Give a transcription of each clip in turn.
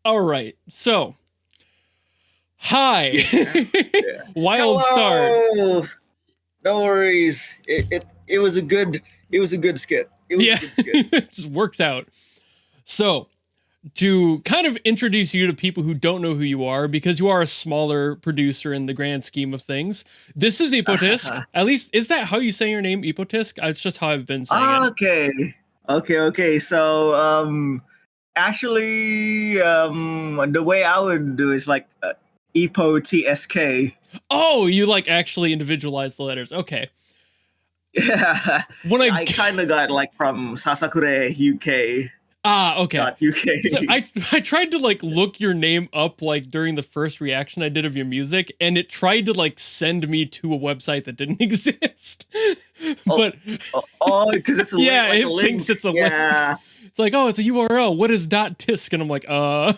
All right. So, hi. Yeah. Wild start. Hello. No worries. It was a good skit. It was Yeah. a good skit. It just works out. So, to kind of introduce you to people who don't know who you are, because you are a smaller producer in the grand scheme of things, this is ippo.tsk. At least, is that how you say your name, ippo.tsk? It's just how I've been saying it. Okay. So actually the way I would do is like ippo.tsk. Oh, you like actually individualize the letters. Okay. Yeah. When I kind of got like from Sasakure UK. Okay. .uk. So I tried to like look your name up like during the first reaction I did of your music, and it tried to like send me to a website that didn't exist. But because it's a yeah, link, like it a link. thinks it's a link. It's like, oh, it's a URL. What is .tisk? And I'm like, yeah.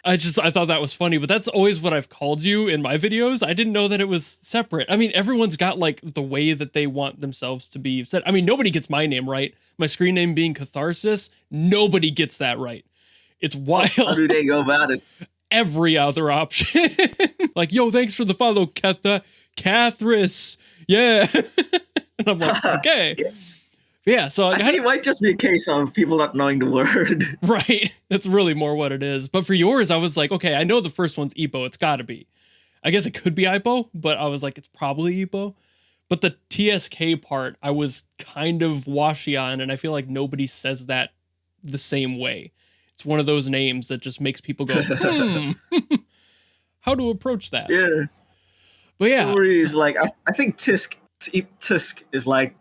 I thought that was funny, but that's always what I've called you in my videos. I didn't know that it was separate. I mean, everyone's got like the way that they want themselves to be said. I mean, nobody gets my name right. My screen name being Catharsis, nobody gets that right. It's wild. How do they go about it? Every other option. Like, yo, thanks for the follow, Cathris. Yeah. And I'm like, okay. Yeah, so I think it might just be a case of people not knowing the word. Right. That's really more what it is. But for yours, I was like, okay, I know the first one's Ippo. It's got to be. I guess it could be Ippo, but I was like, it's probably Ippo. But the TSK part, I was kind of washy on, and I feel like nobody says that the same way. It's one of those names that just makes people go, how to approach that. Yeah. But yeah. Is like, I think Tisk is like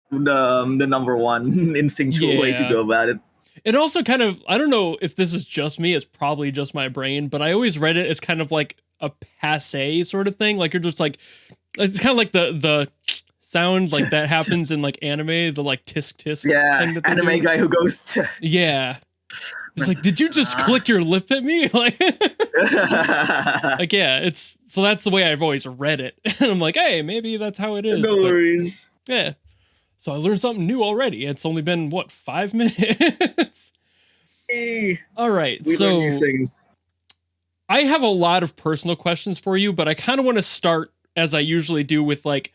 the number one instinctual way to go about it. It also kind of, I don't know if this is just me, it's probably just my brain, but I always read it as kind of like a passe sort of thing. Like you're just like, it's kind of like the sound like that happens in like anime, the like tisk. Yeah, anime guy who goes to... Yeah. It's like, did you just click your lip at me? Like, like, yeah, it's, so that's the way I've always read it. And I'm like, hey, maybe that's how it is. No worries. Yeah. So I learned something new already. It's only been, what, 5 minutes? Hey, all right, we learn new things. I have a lot of personal questions for you, but I kind of want to start, as I usually do, with, like,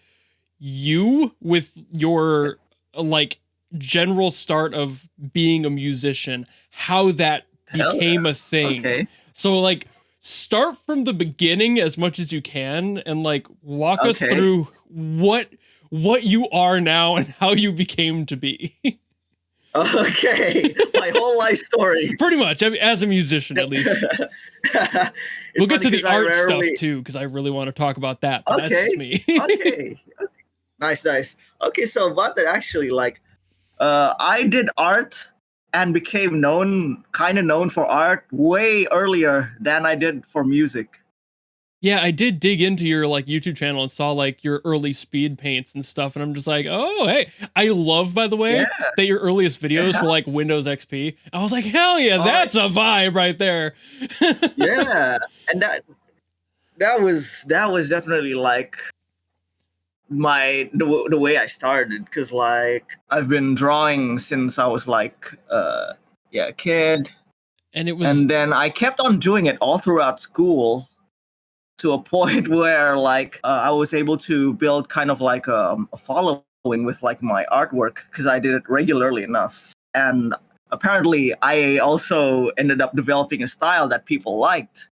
you, with your, like, general start of being a musician, how that became a thing. Okay. So, like, start from the beginning as much as you can, and, like, walk us through what you are now and how you became to be. Okay, my whole life story. Pretty much, I mean, as a musician, at least. We'll get to the art stuff too, because I really want to talk about that. But that's just me. Okay. Nice. Okay, so about that, actually, like, I did art and became kind of known for art way earlier than I did for music. Yeah, I did dig into your like YouTube channel and saw like your early speed paints and stuff, and I'm just like, oh, hey. I love, by the way, that your earliest videos were like Windows XP. I was like, hell yeah, that's a vibe right there. Yeah, and that was definitely like the way I started, because like I've been drawing since I was like a kid, and then I kept on doing it all throughout school, to a point where like I was able to build kind of like a following with like my artwork, because I did it regularly enough. And apparently I also ended up developing a style that people liked,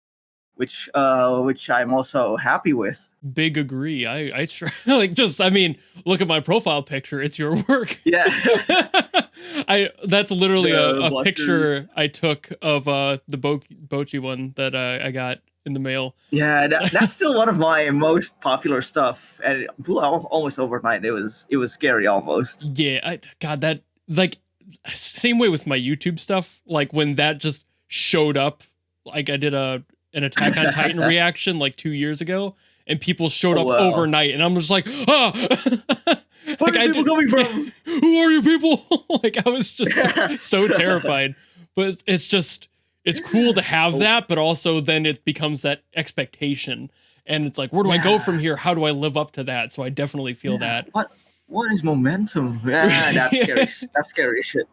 which I'm also happy with. Big agree. I try, like, just, I mean, look at my profile picture. It's your work. Yeah. That's literally a picture I took of the Bochi one that I got in the mail. Yeah, that's still one of my most popular stuff, and it blew out almost overnight. It was scary almost. Yeah, God, that, like, same way with my YouTube stuff. Like when that just showed up, like I did an Attack on Titan reaction like 2 years ago, and people showed up overnight, and I'm just like, ah. Where are people coming from? Who are you people? Like I was just so terrified. But it's just, it's cool to have that, but also then it becomes that expectation, and it's like, where do I go from here? How do I live up to that? So I definitely feel that. What is momentum? Yeah, that's scary. That's scary shit.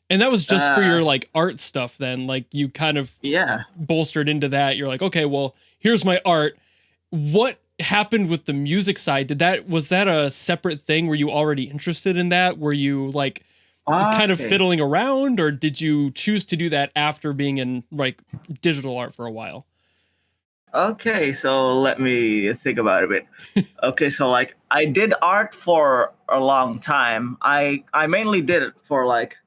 And that was just for your like art stuff then. Like you kind of bolstered into that. You're like, okay, well, here's my art. What happened with the music side? Was that a separate thing? Were you already interested in that? Were you like kind of fiddling around, or did you choose to do that after being in like digital art for a while? Okay, so let me think about it a bit. Okay, so like I did art for a long time. I mainly did it for like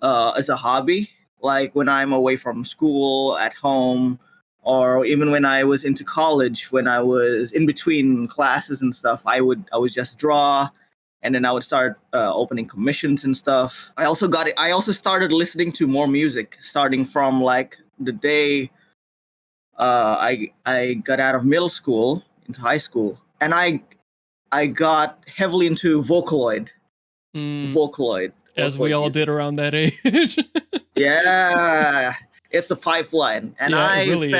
as a hobby, like when I'm away from school, at home, or even when I was into college, when I was in between classes and stuff, I would just draw, and then I would start opening commissions and stuff. I also got it. I also started listening to more music, starting from like the day I got out of middle school into high school, and I got heavily into Vocaloid. Vocaloid. As we all did around that age. Yeah, it's a pipeline, and yeah, I really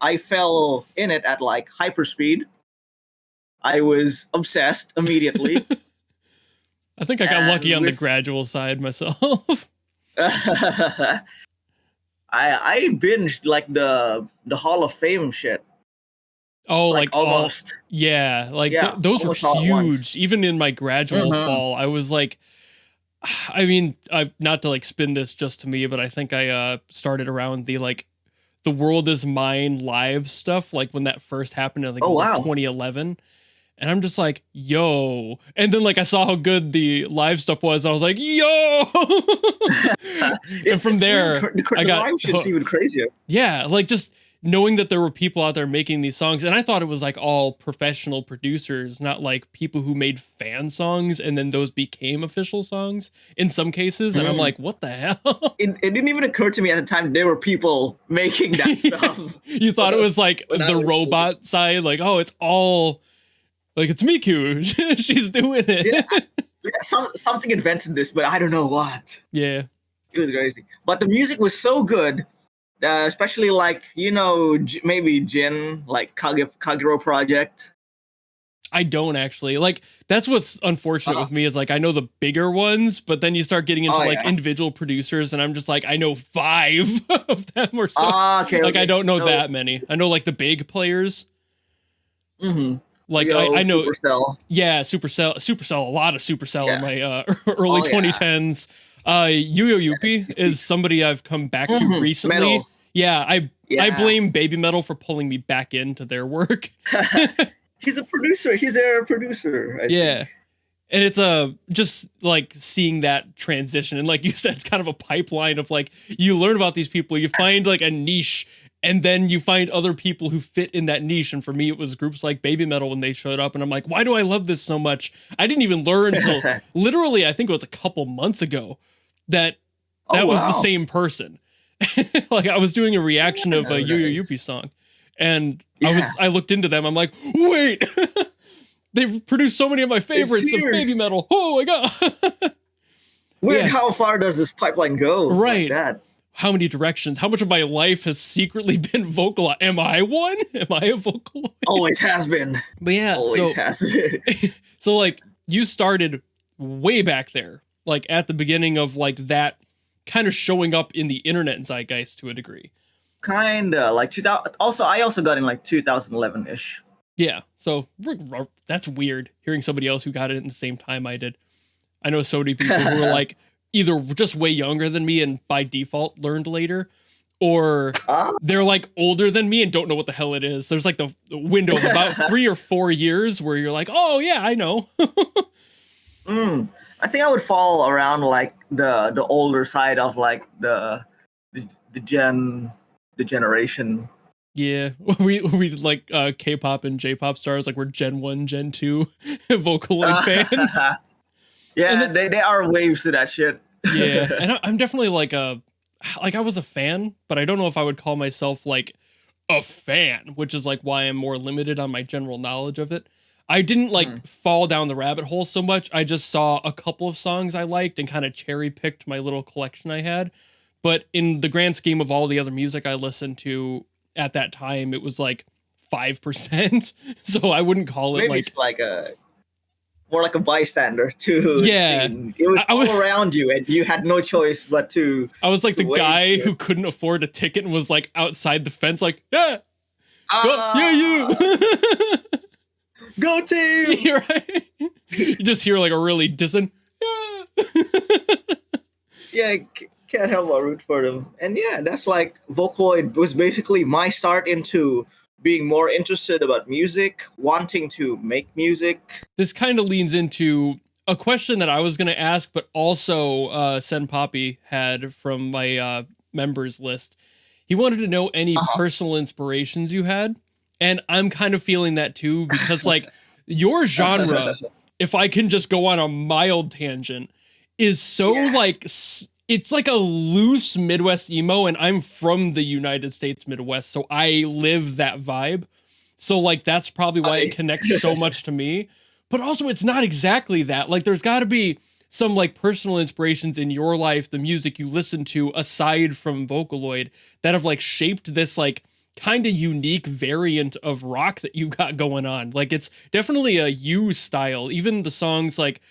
I fell in it at like hyperspeed. I was obsessed immediately. I think I got lucky on the gradual side myself. I binged like the Hall of Fame shit. Oh, like almost. Those were huge. Even in my gradual fall, I was like, I mean, not to like spin this just to me, but I think I started around the like the World Is Mine live stuff, like when that first happened in like, like 2011. And I'm just like, yo. And then like I saw how good the live stuff was. I was like, yo. And from there, I got live shit's even crazier. Yeah, like just knowing that there were people out there making these songs, and I thought it was like all professional producers, not like people who made fan songs and then those became official songs in some cases. And I'm like, what the hell? It didn't even occur to me at the time there were people making that stuff. You thought it was like the robot side, like, oh, it's all like it's Miku. She's doing it. Something invented this, but I don't know what. Yeah. It was crazy. But the music was so good. Especially like, maybe Jin, like Kagero Project. I don't actually. Like, that's what's unfortunate with me is like, I know the bigger ones, but then you start getting into individual producers and I'm just like, I know 5 of them or so. I don't know that many. I know like the big players. Like I know Supercell. Yeah, Supercell, a lot of Supercell in my early 2010s. Yo-Yo Yuppie is somebody I've come back to recently. Metal. Yeah, I blame Baby Metal for pulling me back into their work. He's a producer. He's their producer. I think. And it's just like seeing that transition, and like you said, it's kind of a pipeline of like you learn about these people, you find like a niche, and then you find other people who fit in that niche. And for me, it was groups like Baby Metal when they showed up, and I'm like, why do I love this so much? I didn't even learn until literally, I think it was a couple months ago that was the same person. Like I was doing a reaction of a Yo-Yo Yuppie song, and I looked into them. I'm like, wait, they've produced so many of my favorites of Baby Metal. Oh my god! Weird. How far does this pipeline go? Right. Like that? How many directions? How much of my life has secretly been vocal? Am I one? Am I a Vocaloid? Always has been. But yeah, always has been. So like you started way back there, like at the beginning of like that kind of showing up in the internet zeitgeist to a degree. Kinda like 2000. Also, I also got in like 2011-ish. Yeah, so that's weird hearing somebody else who got it at the same time I did. I know so many people who were like either just way younger than me and by default learned later, or they're like older than me and don't know what the hell it is. There's like the window of about 3 or 4 years where you're like, oh yeah, I know. I think I would fall around like the older side of like the generation. Yeah, we like K-pop and J-pop stars, like we're Gen 1, Gen 2 Vocaloid fans. Yeah, they are waves to that shit. Yeah, and I'm definitely like I was a fan, but I don't know if I would call myself like a fan, which is like why I'm more limited on my general knowledge of it. I didn't like fall down the rabbit hole so much. I just saw a couple of songs I liked and kind of cherry picked my little collection I had. But in the grand scheme of all the other music I listened to at that time, it was like 5%. So I wouldn't call it maybe it's like a more like a bystander to the scene. It was all around you, and you had no choice but to. I was like the guy who couldn't afford a ticket and was like outside the fence, like, yeah, you. Go team! You're right. You just hear like a really dissonant, yeah. Yeah, can't help but root for them. And yeah, that's like Vocaloid was basically my start into being more interested about music, wanting to make music. This kind of leans into a question that I was going to ask, but also Sen Poppy had from my members list. He wanted to know any personal inspirations you had. And I'm kind of feeling that too, because like your genre, if I can just go on a mild tangent, is so like, it's like a loose Midwest emo, and I'm from the United States Midwest, so I live that vibe. So like, that's probably why it connects so much to me. But also it's not exactly that. Like there's gotta be some like personal inspirations in your life, the music you listen to aside from Vocaloid, that have like shaped this like kind of unique variant of rock that you got going on. Like it's definitely a you style. Even the songs like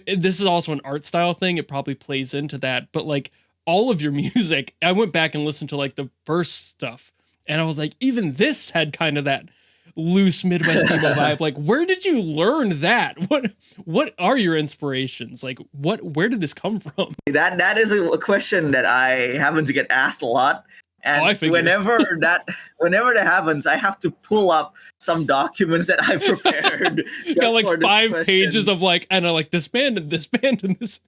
this is also an art style thing. It probably plays into that, but like all of your music, I went back and listened to like the first stuff and I was like, even this had kind of that loose Midwest emo vibe. Like, where did you learn that? What are your inspirations? Like, where did this come from? That is a question that I happen to get asked a lot. And whenever that happens, I have to pull up some documents that I prepared. Got like 5 pages of like, I know, like this band and this band and this.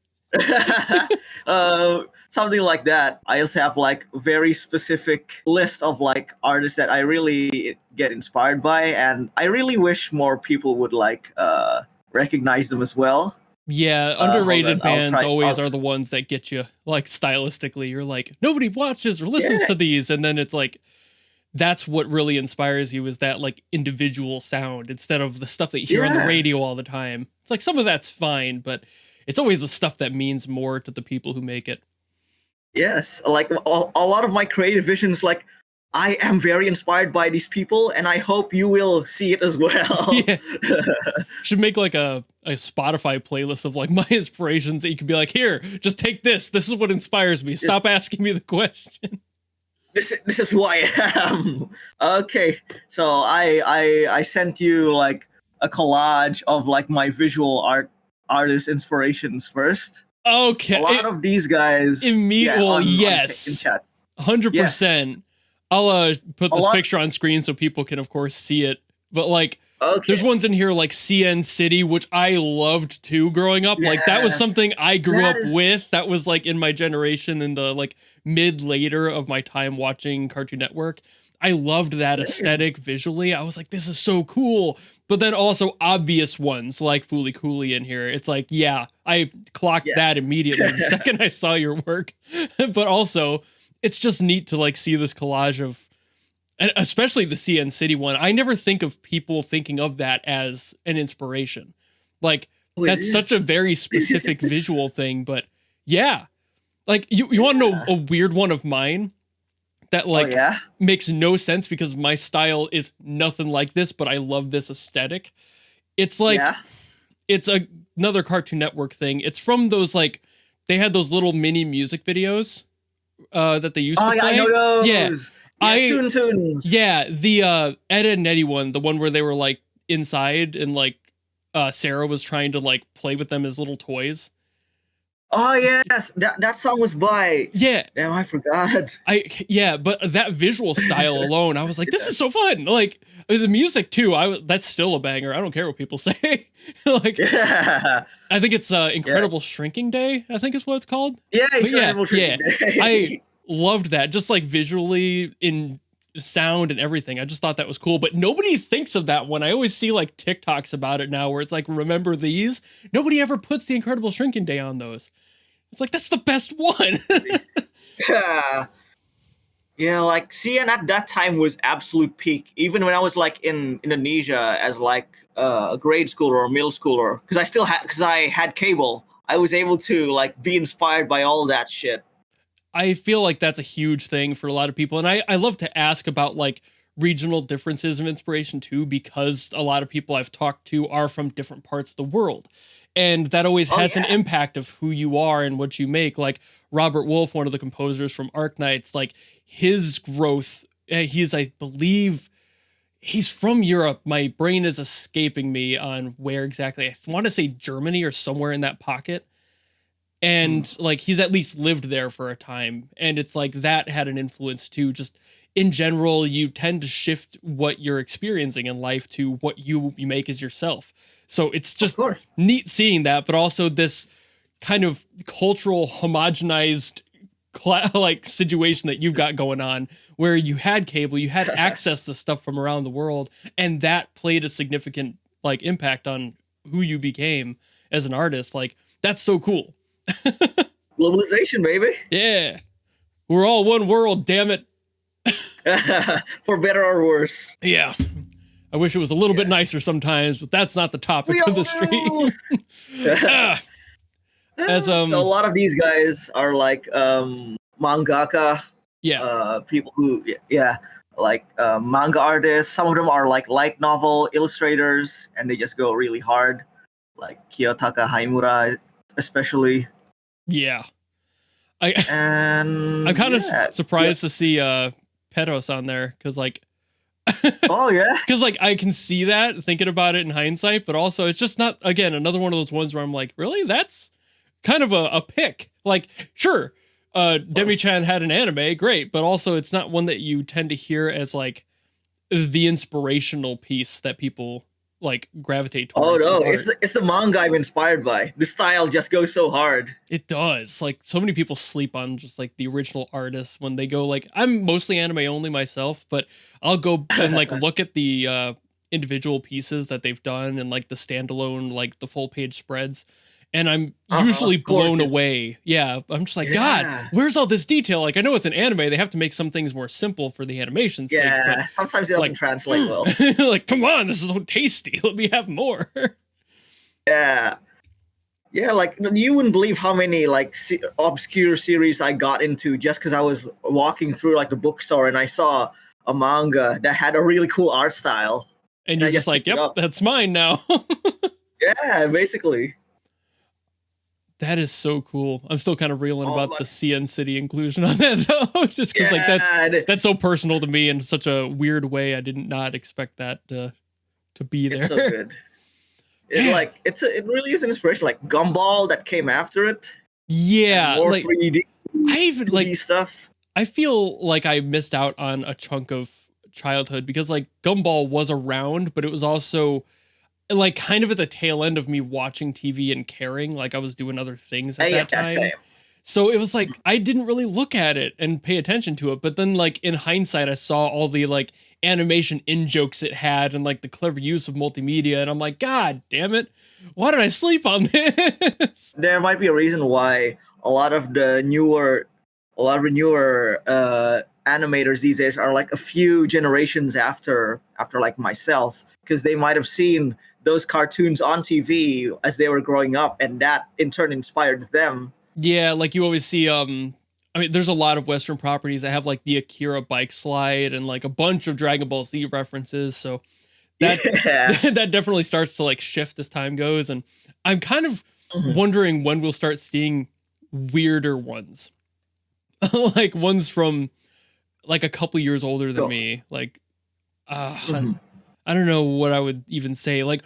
Something like that. I also have like a very specific list of like artists that I really get inspired by, and I really wish more people would like recognize them as well. Yeah, underrated bands always are the ones that get you, like, stylistically. You're like, nobody watches or listens to these, and then it's like, that's what really inspires you, is that, like, individual sound, instead of the stuff that you hear on the radio all the time. It's like, some of that's fine, but it's always the stuff that means more to the people who make it. Yes, like, a lot of my creative visions, like, I am very inspired by these people, and I hope you will see it as well. Yeah. Should make like a Spotify playlist of like my inspirations that you could be like, here, just take this. This is what inspires me. Stop asking me the question. This is who I am. Okay, so I sent you like a collage of like my visual artist inspirations first. Okay. A lot of these guys. Yes. In chat. 100%. Yes. I'll put this picture on screen so people can, of course, see it. But, like, there's ones in here like CN City, which I loved, too, growing up. Yeah. Like, that was something I grew up with. That was, like, in my generation in the, like, mid-later of my time watching Cartoon Network. I loved that aesthetic visually. I was like, this is so cool. But then also obvious ones like Fooly Cooley in here. It's like, yeah, I clocked that immediately the second I saw your work. But also, it's just neat to like see this collage of, and especially the CN City one. I never think of people thinking of that as an inspiration. Like that's such a very specific visual thing, but yeah. Like you want to know a weird one of mine that like makes no sense because my style is nothing like this, but I love this aesthetic. It's like, it's another Cartoon Network thing. It's from those like, they had those little mini music videos that they used to play. I know those. Yeah, Tunes. Yeah, the Ed, Edd n Eddy one, the one where they were like inside and like Sarah was trying to like play with them as little toys. Oh yes, that song was by. Yeah. Damn, I forgot. But that visual style alone, I was like, this is so fun. Like the music too. That's still a banger. I don't care what people say. Like, I think it's Incredible Shrinking Day. I think is what it's called. Yeah, Incredible Shrinking Day. I loved that. Just like visually in sound and everything. I just thought that was cool. But nobody thinks of that one. I always see like TikToks about it now, where it's like, remember these? Nobody ever puts the Incredible Shrinking Day on those. It's like, that's the best one. Yeah, like CN at that time was absolute peak. Even when I was like in Indonesia as like a grade schooler or middle schooler, because I had cable, I was able to like be inspired by all of that shit. I feel like that's a huge thing for a lot of people. And I love to ask about like regional differences of inspiration too, because a lot of people I've talked to are from different parts of the world. And that always has an impact of who you are and what you make. Like Robert Wolf, one of the composers from Arknights, like his growth, he's, I believe, he's from Europe. My brain is escaping me on where exactly. I want to say Germany or somewhere in that pocket. And like he's at least lived there for a time. And it's like that had an influence too. Just in general, you tend to shift what you're experiencing in life to what you make as yourself. So it's just neat seeing that, but also this kind of cultural homogenized like situation that you've got going on, where you had cable, you had access to stuff from around the world, and that played a significant like impact on who you became as an artist. Like that's so cool. Globalization, baby. Yeah. We're all one world, damn it. For better or worse. Yeah. I wish it was a little bit nicer sometimes, but that's not the topic of the stream. So a lot of these guys are like mangaka. Yeah. People who, like manga artists. Some of them are like light novel illustrators, and they just go really hard. Like Kiyotaka Haimura, especially. Yeah. I'm kind of surprised to see Pedos on there, because like oh yeah, because like I can see that thinking about it in hindsight, but also it's just not, again, another one of those ones where I'm like, really, that's kind of a pick. Like sure, Demi-chan had an anime, great, but also it's not one that you tend to hear as like the inspirational piece that people like gravitate towards. Oh no, it's the manga I'm inspired by. The style just goes so hard. It does. Like so many people sleep on just like the original artists when they go, like, I'm mostly anime only myself, but I'll go and like look at the individual pieces that they've done and like the standalone, like the full page spreads, and I'm usually blown away. Yeah, I'm just like, God, where's all this detail? Like, I know it's an anime, they have to make some things more simple for the animation sake, but sometimes it doesn't translate well. Like, come on, this is so tasty. Let me have more. Yeah, like you wouldn't believe how many like obscure series I got into just because I was walking through like the bookstore and I saw a manga that had a really cool art style. And you're just like, yep, that's mine now. Yeah, basically. That is so cool. I'm still kind of reeling about the CN City inclusion on that though, just because like that's so personal to me in such a weird way. I did not expect that to be there. It's so good. It really is an inspiration. Like Gumball that came after it. Yeah, more like 3D. I even like stuff. I feel like I missed out on a chunk of childhood because like Gumball was around, but it was also like kind of at the tail end of me watching TV and caring. Like I was doing other things at that time. Same. So it was like I didn't really look at it and pay attention to it. But then like in hindsight, I saw all the like animation in jokes it had and like the clever use of multimedia. And I'm like, God damn it. Why did I sleep on this? There might be a reason why a lot of the newer animators these days are like a few generations after like myself, because they might have seen those cartoons on TV as they were growing up, and that in turn inspired them. Yeah, like you always see I mean, there's a lot of Western properties that have like the Akira bike slide and like a bunch of Dragon Ball Z references, so that that definitely starts to like shift as time goes, and I'm kind of wondering when we'll start seeing weirder ones. Like ones from like a couple years older than me. Like I don't know what I would even say. Like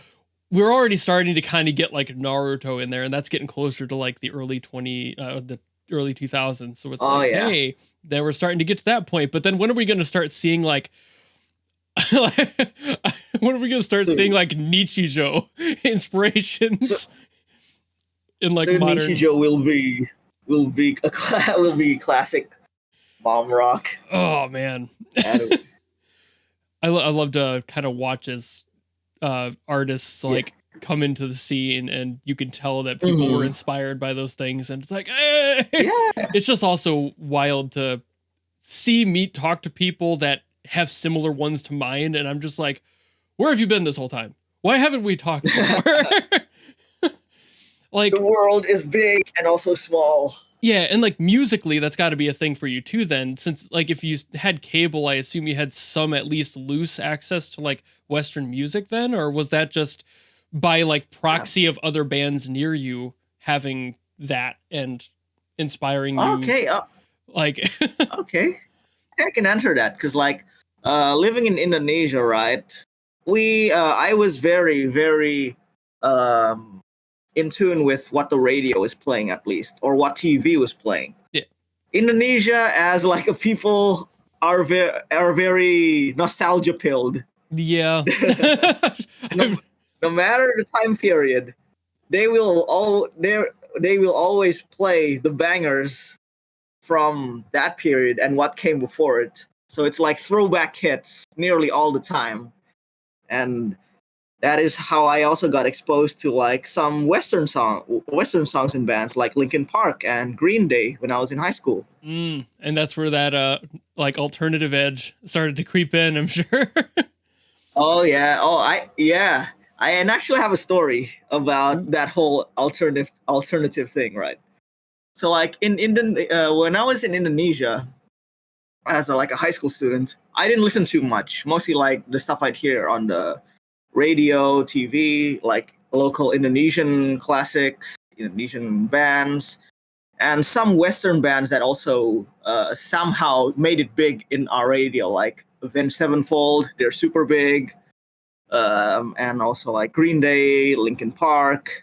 we're already starting to kind of get like Naruto in there, and that's getting closer to like the early 2000s. So it's hey, then we're starting to get to that point. But then when are we going to start seeing like when are we going to start seeing like Nichijou inspirations in like modern? Nichijou will be classic mom rock. Oh man. I love to kind of watch as artists like come into the scene, and you can tell that people were inspired by those things, and it's like it's just also wild to talk to people that have similar ones to mine, and I'm just like, where have you been this whole time? Why haven't we talked before? Like the world is big and also small. Yeah, and like musically, that's got to be a thing for you too. Then, since like if you had cable, I assume you had some at least loose access to like Western music. Then, or was that just by like Yeah. proxy of other bands near you having that and inspiring you? Okay. Like, Okay. I can answer that because, like, living in Indonesia, right? I was very, very um, in tune with what the radio is playing, at least, or what TV was playing. yeah, Indonesia, as like a people, are very nostalgia pilled. yeah. No, no matter the time period, they will always play the bangers from that period and what came before it. So it's like throwback hits nearly all the time. And that is how I also got exposed to like some Western songs and bands like Linkin Park and Green Day when I was in high school. And that's where that like alternative edge started to creep in, I'm sure. Oh yeah. I and actually have a story about that whole alternative thing, right? So like when I was in Indonesia as like a high school student, I didn't listen too much. Mostly like the stuff I'd hear on the radio, TV, like local Indonesian classics, Indonesian bands, and some Western bands that also somehow made it big in our radio, like Avenged Sevenfold. They're super big, and also like Green Day, Linkin Park.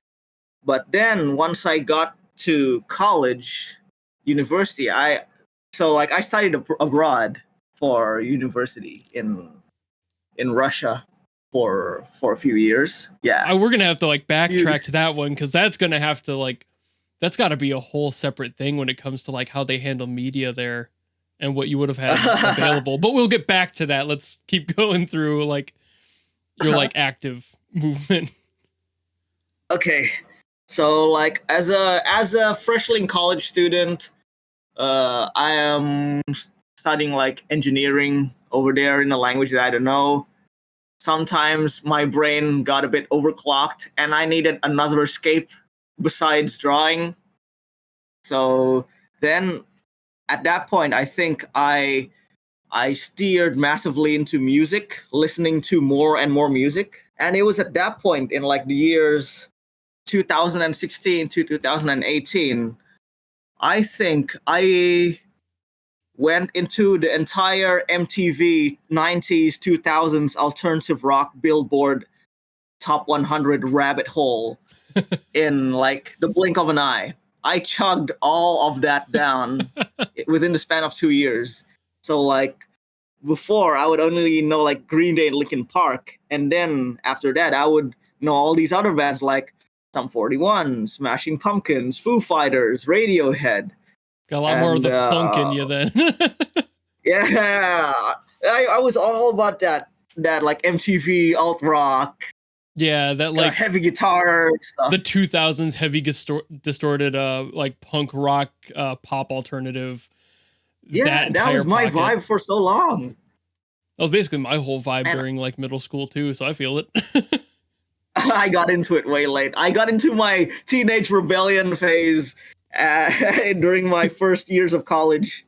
But then once I got to college, university, I studied abroad for university in Russia for a few years. Yeah. We're gonna have to like backtrack to that one because that's gonna have to like that's got to be a whole separate thing when it comes to like how they handle media there and what you would have had available. But we'll get back to that. Let's keep going through like your like active movement. Okay. So like as a freshly college student, I am studying like engineering over there in a language that I don't know. Sometimes my brain got a bit overclocked and I needed another escape besides drawing. So then at that point, I think I steered massively into music, listening to more and more music. And it was at that point in like the years 2016 to 2018, I think I went into the entire MTV 90s, 2000s alternative rock Billboard top 100 rabbit hole in like the blink of an eye. I chugged all of that down within the span of 2 years. So like before I would only know like Green Day and Linkin Park. And then after that I would know all these other bands like Sum 41, Smashing Pumpkins, Foo Fighters, Radiohead. Got a lot more of the punk in you then. Yeah. I was all about that like MTV alt rock. Yeah, that like heavy guitar stuff. The 2000s heavy distorted like punk rock pop alternative. Yeah, that was my vibe for so long. That was basically my whole vibe during like middle school too, so I feel it. I got into it way late. I got into my teenage rebellion phase during my first years of college.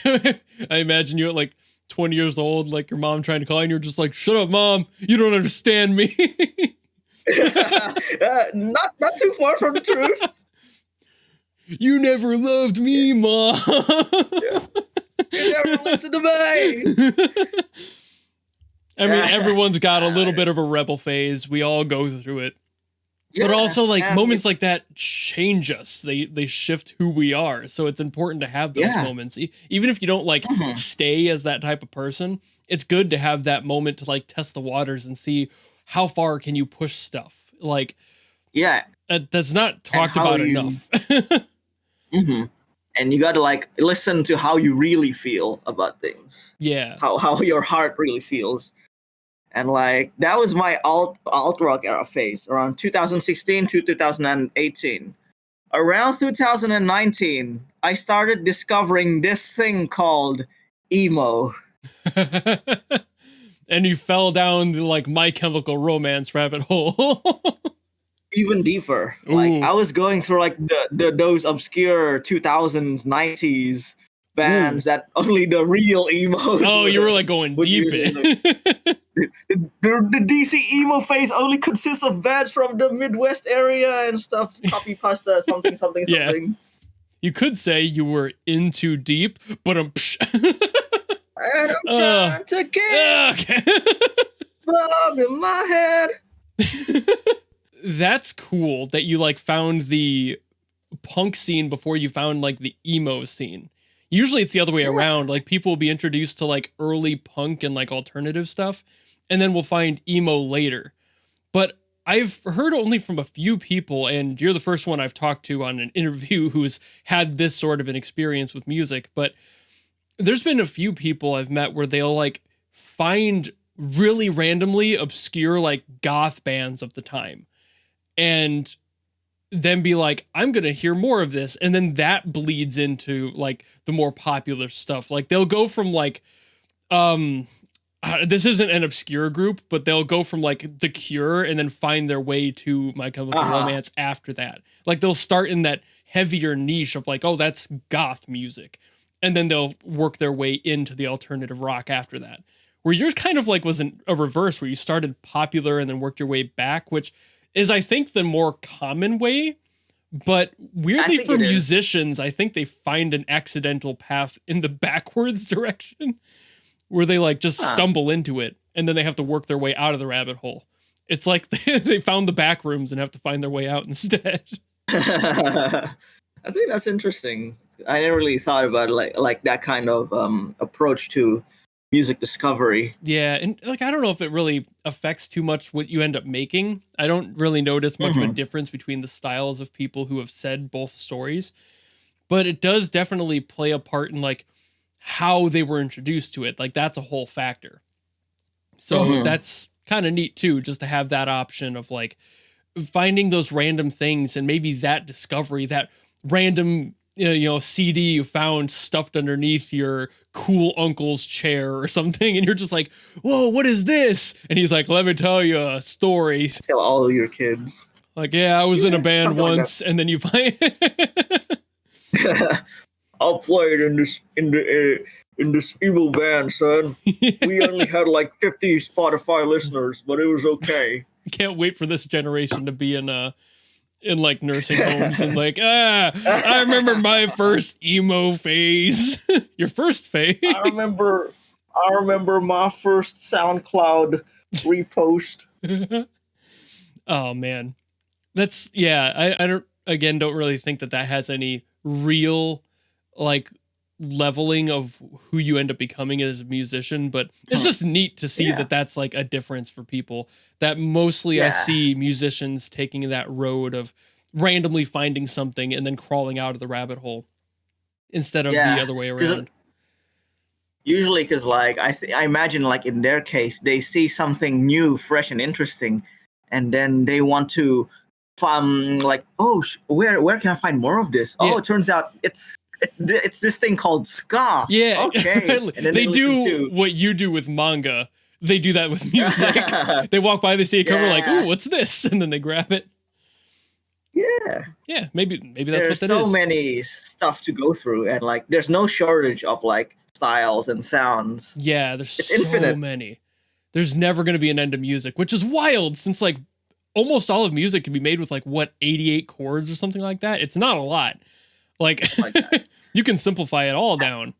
I imagine you at like 20 years old, like your mom trying to call you, and you're just like, "Shut up, mom! You don't understand me." Not too far from the truth. You never loved me, mom. Yeah. You never listened to me. I mean, everyone's got a little bit of a rebel phase. We all go through it. Yeah, but also, like, moments like that change us. They shift who we are. So it's important to have those moments. Even if you don't, like, stay as that type of person, it's good to have that moment to, like, test the waters and see how far can you push stuff. Like, that's not talked about enough. And you got to, like, listen to how you really feel about things. Yeah. How your heart really feels. And like that was my alt rock era phase around 2016 to 2018. Around 2019, I started discovering this thing called emo. And you fell down the like My Chemical Romance rabbit hole. even deeper. Ooh. Like I was going through like those obscure 2000s, 90s bands that only the real emo. Oh, you were like going deep in. The DC emo phase only consists of bands from the Midwest area and stuff. Copy pasta, something. Yeah. You could say you were in too deep, but and I'm trying to get love in my head. That's cool that you like found the punk scene before you found like the emo scene. Usually it's the other way around. Like people will be introduced to like early punk and like alternative stuff, and then we'll find emo later. But I've heard only from a few people, and you're the first one I've talked to on an interview who's had this sort of an experience with music. But there's been a few people I've met where they'll like find really randomly obscure like goth bands of the time and then be like, I'm going to hear more of this. And then that bleeds into like the more popular stuff. Like they'll go from like, this isn't an obscure group, but they'll go from like The Cure and then find their way to My Chemical Romance after that. Like they'll start in that heavier niche of like, oh, that's goth music. And then they'll work their way into the alternative rock after that. Where yours kind of like was a reverse, where you started popular and then worked your way back, which is, I think, the more common way. But weirdly for musicians, I think they find an accidental path in the backwards direction where they like just stumble into it and then they have to work their way out of the rabbit hole. It's like they found the back rooms and have to find their way out instead. I think that's interesting. I never really thought about like that kind of approach to music discovery. Yeah, and like I don't know if it really affects too much what you end up making. I don't really notice much of a difference between the styles of people who have said both stories, but it does definitely play a part in like how they were introduced to it. Like that's a whole factor. So that's kind of neat too, just to have that option of like finding those random things and maybe that discovery, that random CD you found stuffed underneath your cool uncle's chair or something, and you're just like, whoa, what is this? And he's like, let me tell you a story. Tell all your kids. Like, yeah, I was in a band once, and then you find I'll play it in this evil band, son. We only had like 50 Spotify listeners, but it was okay. Can't wait for this generation to be in like nursing homes and like, I remember my first emo phase. Your first phase. I remember my first SoundCloud repost. Oh man. That's I don't really think that has any real like leveling of who you end up becoming as a musician, but it's just neat to see that that's like a difference for people. That mostly I see musicians taking that road of randomly finding something and then crawling out of the rabbit hole instead of the other way around. Usually, because like I imagine like in their case, they see something new, fresh, and interesting, and then they want to like, oh, where can I find more of this? Oh, it turns out it's this thing called ska. Yeah, okay. And then they do what you do with manga. They do that with music. They walk by, they see a cover, like, "Ooh, what's this?" And then they grab it. Yeah. Maybe that's what that is. There's so many stuff to go through, and like, there's no shortage of like styles and sounds. Yeah, it's so infinite. Many. There's never going to be an end to music, which is wild, since like almost all of music can be made with like 88 chords or something like that. It's not a lot. Like you can simplify it all down.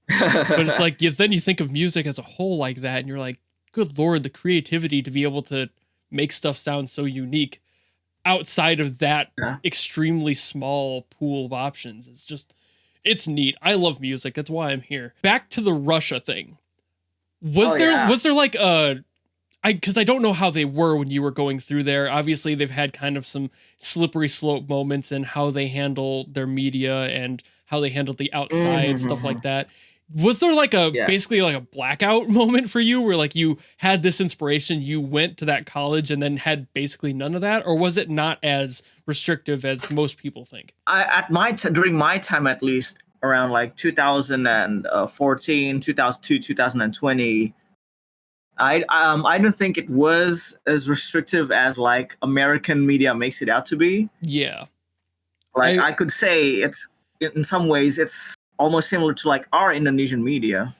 But it's like then you think of music as a whole like that, and you're like, good Lord, the creativity to be able to make stuff sound so unique outside of that extremely small pool of options. It's neat. I love music. That's why I'm here. Back to the Russia thing. Was there like because I don't know how they were when you were going through there. Obviously, they've had kind of some slippery slope moments in how they handle their media and how they handle the outside, stuff like that. Was there like basically like a blackout moment for you where like you had this inspiration, you went to that college and then had basically none of that? Or was it not as restrictive as most people think? During my time, at least around like 2014, 2002, 2020, I don't think it was as restrictive as like American media makes it out to be. Yeah. Like I could say it's in some ways it's almost similar to like our Indonesian media.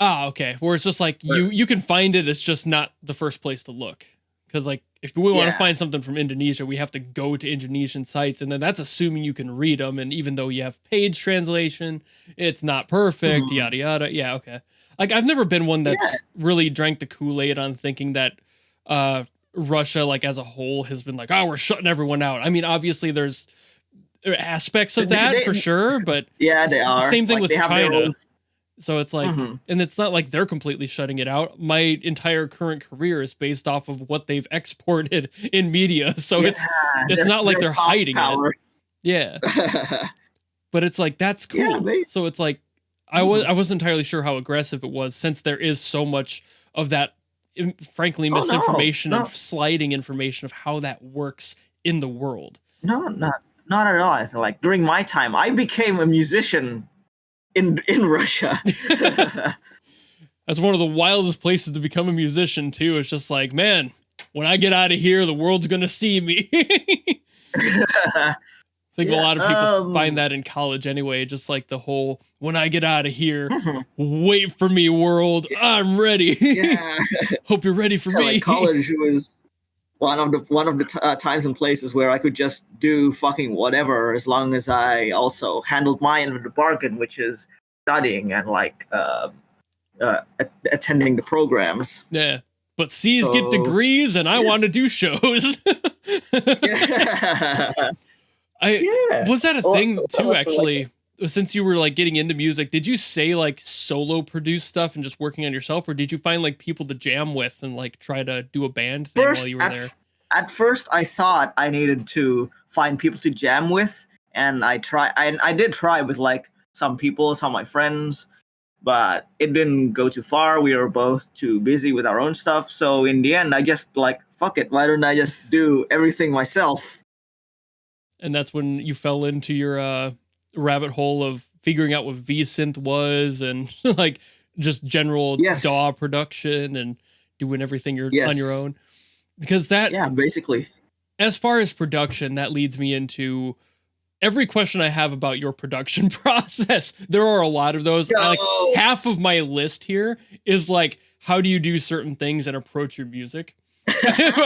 Okay. Where it's just like you can find it, it's just not the first place to look. Because like if we want to find something from Indonesia, we have to go to Indonesian sites, and then that's assuming you can read them. And even though you have page translation, it's not perfect. Yada yada. Yeah. Okay. Like I've never been one that's really drank the Kool-Aid on thinking that Russia, like as a whole, has been like, oh, we're shutting everyone out. I mean, obviously there's aspects of that for sure, but they are. Same thing like, with China. So it's like, and it's not like they're completely shutting it out. My entire current career is based off of what they've exported in media. So it's not like they're hiding it. Yeah. But it's like, that's cool. So it's like, I wasn't entirely sure how aggressive it was, since there is so much of that, frankly, misinformation and sliding information of how that works in the world. No, not at all. I feel like during my time, I became a musician in Russia. That's one of the wildest places to become a musician too. It's just like, man, when I get out of here, the world's gonna see me. I think a lot of people find that in college anyway. Just like the whole, when I get out of here, wait for me, world. I'm ready. Hope you're ready for me. Like college was one of the times and places where I could just do fucking whatever, as long as I also handled my end of the bargain, which is studying and like attending the programs. Yeah, but C's get degrees, and I want to do shows. Was that a thing too? Actually, since you were like getting into music, did you say like solo produce stuff and just working on yourself, or did you find like people to jam with and like try to do a band thing while you were there? At first, I thought I needed to find people to jam with, and I did try with like some people, some of my friends, but it didn't go too far. We were both too busy with our own stuff. So in the end, I just like, fuck it. Why don't I just do everything myself? And that's when you fell into your rabbit hole of figuring out what vSynth was, and like just general DAW production and doing everything on your own. Because that, basically, as far as production, that leads me into every question I have about your production process. There are a lot of those. Like half of my list here is like, how do you do certain things and approach your music?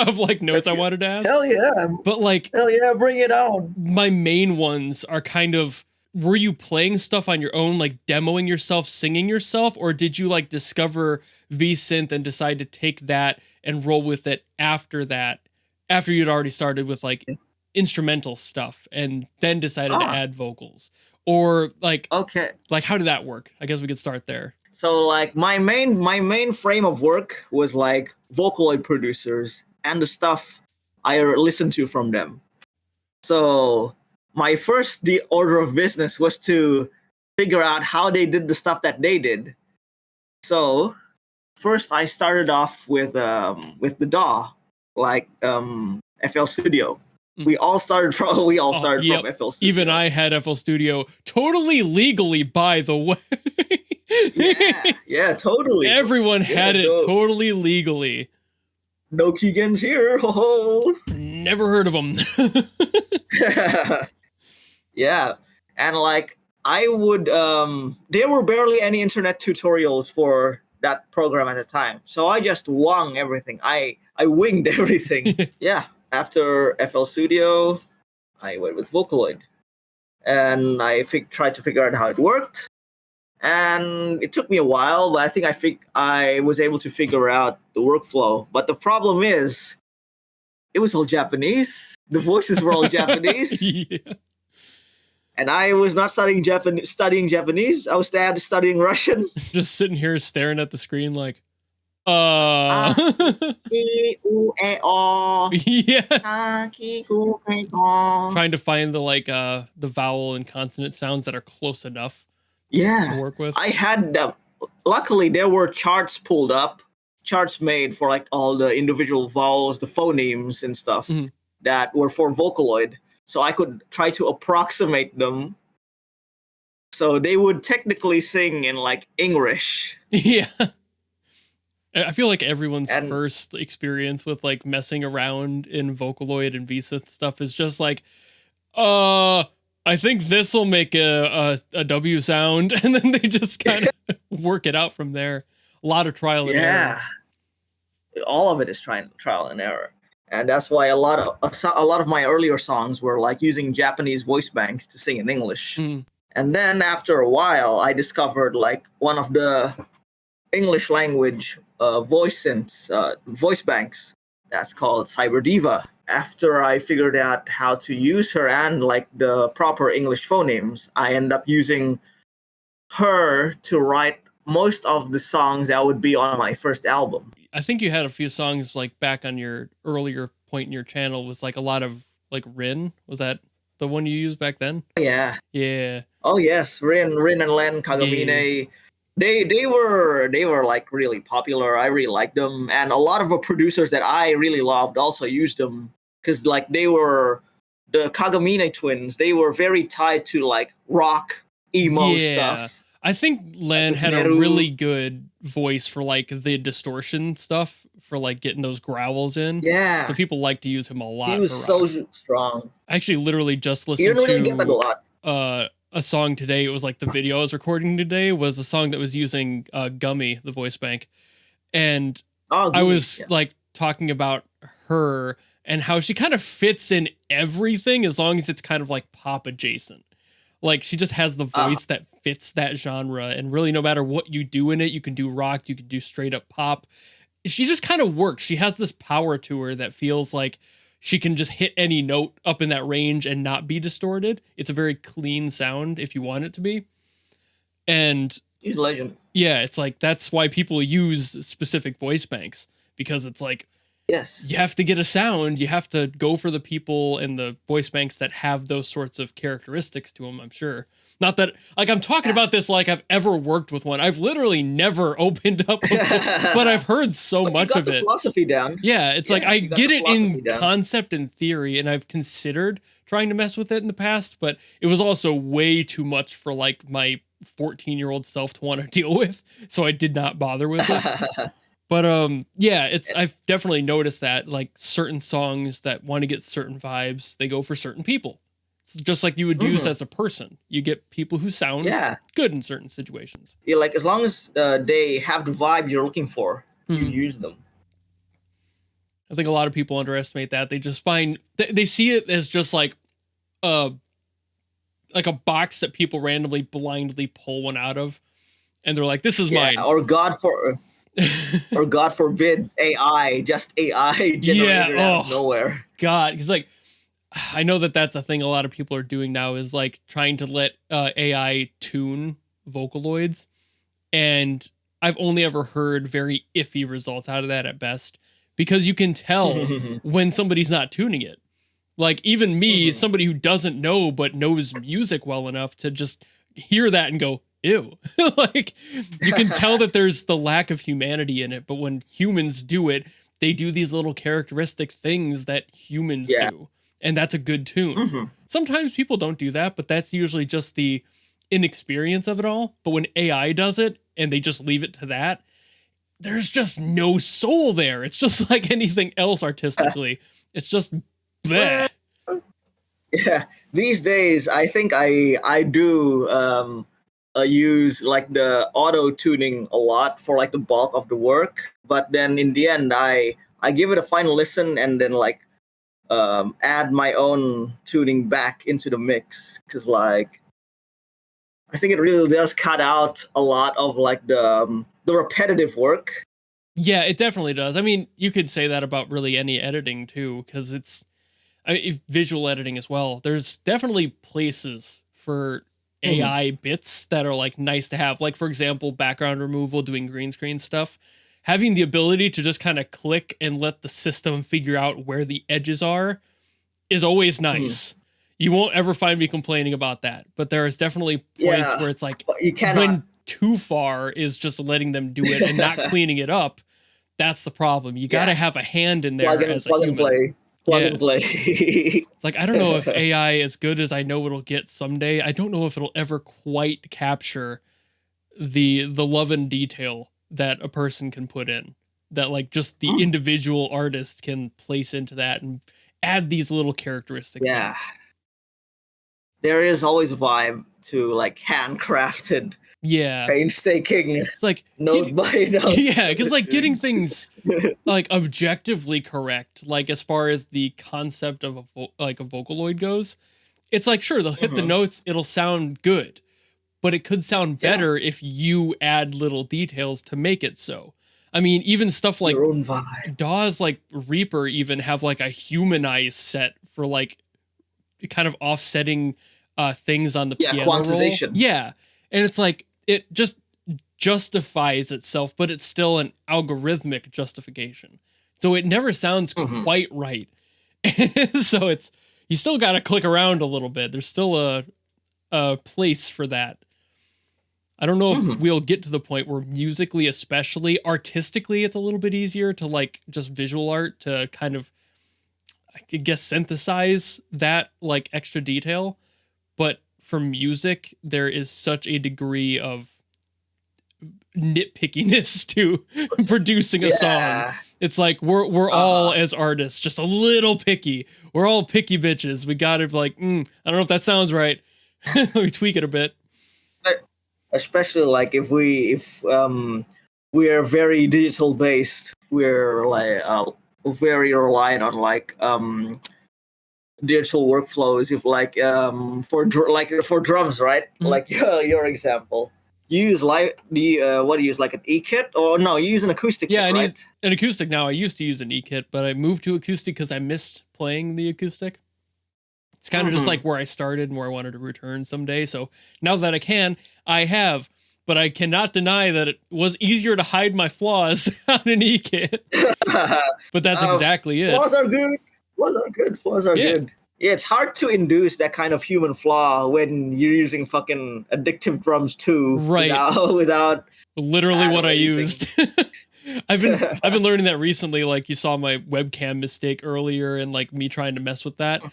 Of like notes I wanted to ask. Hell yeah. But like, hell yeah, bring it on. My main ones are kind of, were you playing stuff on your own, like demoing yourself, singing yourself, or did you like discover vSynth and decide to take that and roll with it after you'd already started with like instrumental stuff and then decided to add vocals? Or like, like how did that work? I guess we could start there. So like my main frame of work was like Vocaloid producers and the stuff I listened to from them. So my first order of business was to figure out how they did the stuff that they did. So first I started off with the DAW, like FL Studio. We all started from from FL Studio. Even I had FL Studio, totally legally, by the way. yeah, totally. Everyone had it totally legally. No Keegans here. Never heard of them. Yeah, and like I would, there were barely any internet tutorials for that program at the time, so I just wung everything. I winged everything. Yeah. After FL Studio, I went with Vocaloid, and I tried to figure out how it worked. And it took me a while, but I think I was able to figure out the workflow. But the problem is, it was all Japanese. The voices were all Japanese. Yeah. And I was not studying Japanese. I was studying Russian. Just sitting here staring at the screen like, yeah. Trying to find the like the vowel and consonant sounds that are close enough to work with. I had luckily there were charts pulled up, charts made for like all the individual vowels, the phonemes and stuff that were for Vocaloid, so I could try to approximate them. So they would technically sing in like English. Yeah. I feel like everyone's first experience with like messing around in Vocaloid and VSynth stuff is just like, I think this will make a W sound, and then they just kind of work it out from there. A lot of trial and error. All of it is trial and error, and that's why a lot of my earlier songs were like using Japanese voice banks to sing in English. And then after a while, I discovered like one of the English language voice banks that's called Cyber Diva. After I figured out how to use her and like the proper English phonemes, I end up using her to write most of the songs that would be on my first album. I think you had a few songs like back on your earlier point in your channel was like a lot of like Rin. Was that the one you used back then? Yeah. Yeah. Oh yes, Rin and Len Kagamine. Yeah. They were like really popular. I really liked them, and a lot of the producers that I really loved also used them because like they were the Kagamine twins. They were very tied to like rock emo stuff. I think Len had a really good voice for like the distortion stuff for like getting those growls in. Yeah. So people like to use him a lot. He was so strong. I actually literally just listened to a song today. It was like the video I was recording today was a song that was using Gummy, the voice bank. And I was like talking about her and how she kind of fits in everything as long as it's kind of like pop adjacent. Like she just has the voice that fits that genre, and really no matter what you do in it, you can do rock, you can do straight up pop. She just kind of works. She has this power to her that feels like she can just hit any note up in that range and not be distorted. It's a very clean sound if you want it to be. And she's a legend. Yeah, it's like that's why people use specific voice banks, because it's like, yes, you have to get a sound. You have to go for the people in the voice banks that have those sorts of characteristics to them, I'm sure. Not that, like, I'm talking about this like I've ever worked with one. I've literally never opened up, but I've heard so much of it. You got the philosophy down. Yeah, it's like I get it in concept and theory, and I've considered trying to mess with it in the past, but it was also way too much for like my 14-year-old self to want to deal with, so I did not bother with it. But yeah, I've definitely noticed that like certain songs that want to get certain vibes, they go for certain people. It's just like you would use as a person. You get people who sound good in certain situations. Yeah, like as long as they have the vibe you're looking for, you use them. I think a lot of people underestimate that. They just find they see it as just like a box that people randomly blindly pull one out of, and they're like, "This is mine." Or or God forbid, AI generated out of nowhere. God, because like I know that's a thing a lot of people are doing now is like trying to let AI tune Vocaloids, and I've only ever heard very iffy results out of that at best, because you can tell when somebody's not tuning it. Like even me, somebody who doesn't know but knows music well enough to just hear that and go, ew. Like you can tell that there's the lack of humanity in it, but when humans do it, they do these little characteristic things that humans do, and that's a good tune. Sometimes people don't do that, but that's usually just the inexperience of it all. But when AI does it and they just leave it to that, there's just no soul there. It's just like anything else artistically. It's just bleh. Yeah, these days I think I do use like the auto tuning a lot for like the bulk of the work, but then in the end I give it a final listen and then like add my own tuning back into the mix, because like I think it really does cut out a lot of like the repetitive work. Yeah, it definitely does. I mean, you could say that about really any editing too, because it's visual editing as well. There's definitely places for AI bits that are like nice to have. Like for example, background removal, doing green screen stuff. Having the ability to just kind of click and let the system figure out where the edges are is always nice. You won't ever find me complaining about that. But there is definitely points where it's like when too far is just letting them do it and not cleaning it up. That's the problem. You got to have a hand in there as a human. Plug and play. It's like, I don't know if AI, as good as I know it'll get someday, I don't know if it'll ever quite capture the love and detail that a person can put in. that like just the individual artist can place into that and add these little characteristics. Yeah. There is always a vibe to like handcrafted, painstaking. It's like note by note. Yeah, because like getting things like objectively correct, like as far as the concept of a Vocaloid goes, it's like sure they'll hit the notes, it'll sound good, but it could sound better if you add little details to make it so. I mean, even stuff like your own vibe. DAWs like Reaper even have like a humanized set for like kind of offsetting things on the piano quantization roll. Yeah, and it's like it just justifies itself, but it's still an algorithmic justification, so it never sounds quite right. So it's you still got to click around a little bit. There's still a place for that. I don't know if we'll get to the point where musically, especially artistically, it's a little bit easier to like just visual art to kind of, I guess, synthesize that like extra detail. But for music, there is such a degree of nitpickiness to producing a song. It's like we're all as artists just a little picky. We're all picky bitches. We gotta be like, I don't know if that sounds right. We tweak it a bit. Especially like if we are very digital based, we're like very reliant on like digital workflows. If like for drums, right? Like your example, you use what do you use, like an e-kit, or no, you use an acoustic kit, I right? use an acoustic now. I used to use an e-kit, but I moved to acoustic because I missed playing the acoustic. It's kind of just like where I started and where I wanted to return someday. So now that I can, I have, but I cannot deny that it was easier to hide my flaws on an e-kit. But that's exactly it. Flaws are good. Flaws are good. Yeah, it's hard to induce that kind of human flaw when you're using fucking addictive drums too. Right. Without literally what I used. I've been learning that recently. Like you saw my webcam mistake earlier and like me trying to mess with that.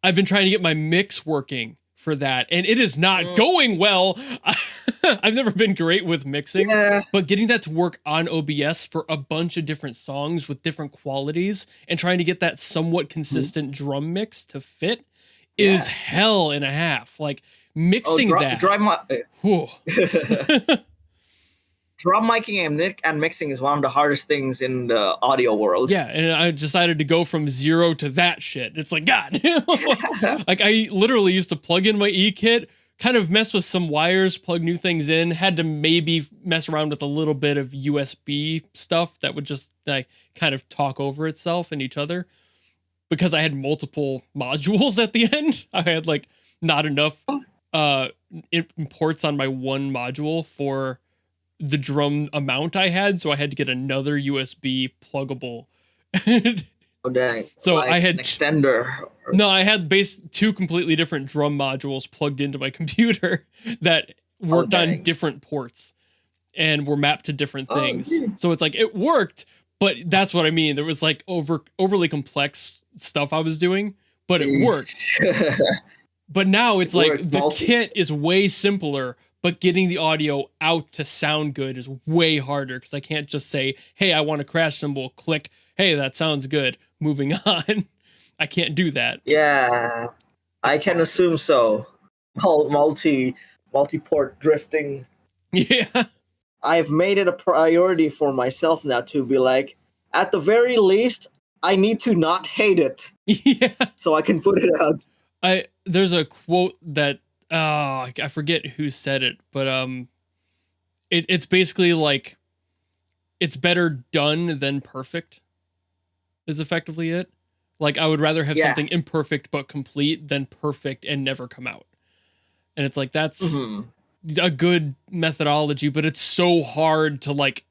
I've been trying to get my mix working for that, and it is not going well. I've never been great with mixing, but getting that to work on OBS for a bunch of different songs with different qualities and trying to get that somewhat consistent drum mix to fit is hell and a half. Like mixing drum miking and mixing is one of the hardest things in the audio world. Yeah, and I decided to go from 0 to that shit. It's like, God. Like, I literally used to plug in my E-kit, kind of mess with some wires, plug new things in, had to maybe mess around with a little bit of USB stuff that would just like kind of talk over itself and each other. Because I had multiple modules at the end. I had, like, not enough ports on my one module for the drum amount I had, so I had to get another USB pluggable. Oh dang! So like I had an extender. No, I had two completely different drum modules plugged into my computer that worked on different ports and were mapped to different things. So it's like it worked, but that's what I mean. There was like overly complex stuff I was doing, but it worked. But now it's like the kit is way simpler. But getting the audio out to sound good is way harder because I can't just say, hey, I want a crash cymbal, click, hey, that sounds good, moving on. I can't do that. Yeah, I can assume so. Multi-port drifting. Yeah. I've made it a priority for myself now to be like, at the very least, I need to not hate it. Yeah. So I can put it out. There's a quote that, I forget who said it, but it's basically like it's better done than perfect is effectively it. Like I would rather have something imperfect but complete than perfect and never come out. And it's like that's a good methodology, but it's so hard to like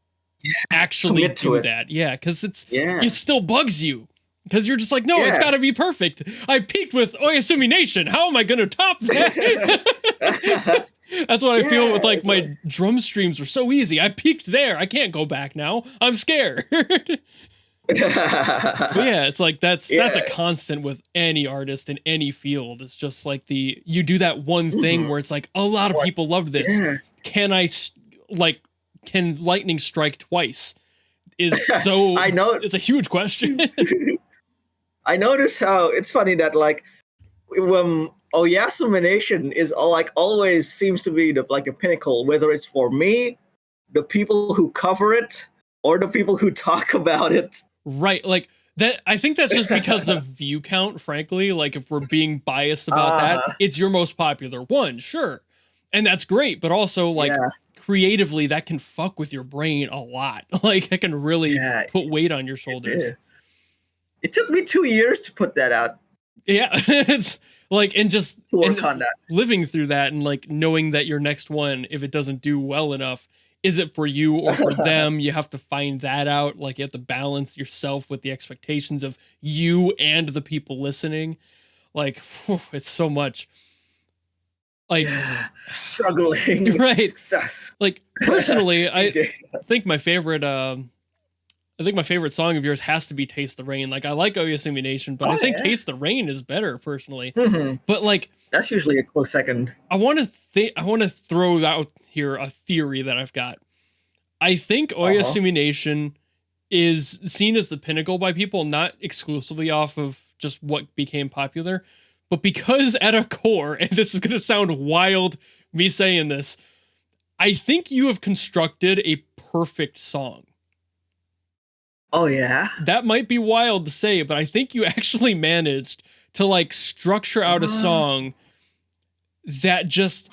actually do that. Yeah, because it still bugs you. Because you're just like, no, it's got to be perfect. I peaked with Oyasumi Nation. How am I going to top that? That's what I feel with like my drum streams were so easy. I peaked there. I can't go back now. I'm scared. But yeah, it's like that's a constant with any artist in any field. It's just like you do that one thing where it's like a lot of people love this. Can lightning strike twice? is so. I know it's a huge question. I notice how it's funny that like Oyasumination is always seems to be the pinnacle, whether it's for me, the people who cover it, or the people who talk about it. Right, like that. I think that's just because of view count. Frankly, like if we're being biased about that, it's your most popular one, sure, and that's great. But also, like creatively, that can fuck with your brain a lot. Like it can really put weight on your shoulders. It took me 2 years to put that out. Yeah, it's like, and just to work on that, living through that, and like knowing that your next one, if it doesn't do well enough, is it for you or for them? You have to find that out. Like you have to balance yourself with the expectations of you and the people listening. Like, whew, it's so much. Like struggling with success. Like personally, I think my favorite song of yours has to be Taste the Rain. Like I like Oyasumination, but I think Taste the Rain is better personally. But like that's usually a close second. I want to throw out here a theory that I've got. I think Oyasumination is seen as the pinnacle by people, not exclusively off of just what became popular, but because at a core, and this is going to sound wild me saying this, I think you have constructed a perfect song. Oh yeah? That might be wild to say, but I think you actually managed to like structure out a song that just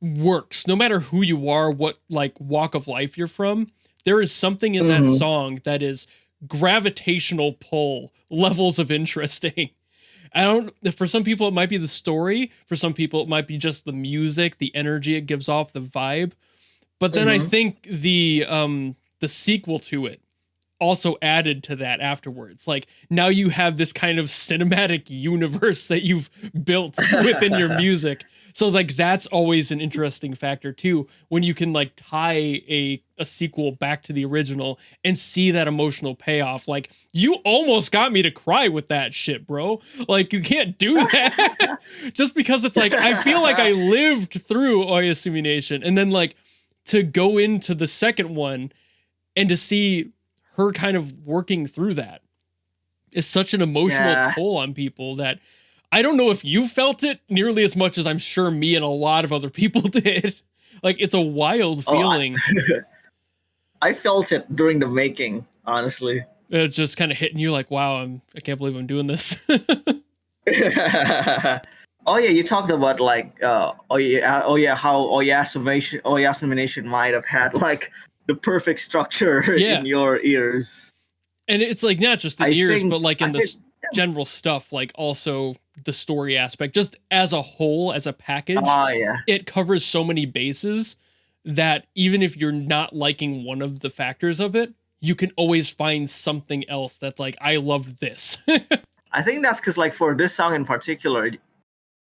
works no matter who you are, what like walk of life you're from. There is something in that song that is gravitational pull levels of interesting. For some people it might be the story, for some people it might be just the music, the energy it gives off, the vibe. But then I think the sequel to it also added to that afterwards. Like now you have this kind of cinematic universe that you've built within your music. So like that's always an interesting factor too, when you can like tie a sequel back to the original and see that emotional payoff. Like you almost got me to cry with that shit, bro. Like you can't do that just because it's like I feel like I lived through Oyasumination, and then like to go into the second one and to see her kind of working through that is such an emotional toll on people that I don't know if you felt it nearly as much as I'm sure me and a lot of other people did. Like it's a wild feeling. I felt it during the making, honestly. It's just kind of hitting you like, wow, I can't believe I'm doing this. Oh yeah, you talked about like how Oyasumination might have had like the perfect structure in your ears. And it's like not just the ears, but like in the general stuff, like also the story aspect, just as a whole, as a package. It covers so many bases that even if you're not liking one of the factors of it, you can always find something else that's like, I loved this. I think that's because like for this song in particular,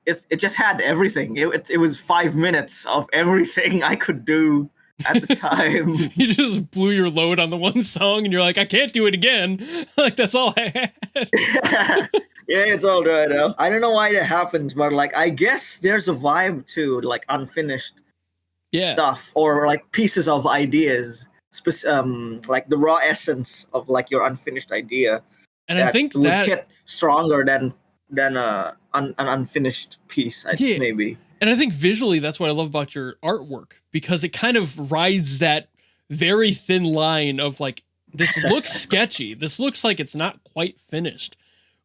it just had everything. It was 5 minutes of everything I could do at the time. You just blew your load on the one song and you're like, I can't do it again. Like that's all I had. Yeah, it's all right now. I don't know why that happens, but like I guess there's a vibe to like unfinished stuff or like pieces of ideas, like the raw essence of like your unfinished idea. And I think would hit stronger than an unfinished piece, maybe. And I think visually, that's what I love about your artwork, because it kind of rides that very thin line of like, this looks sketchy. This looks like it's not quite finished,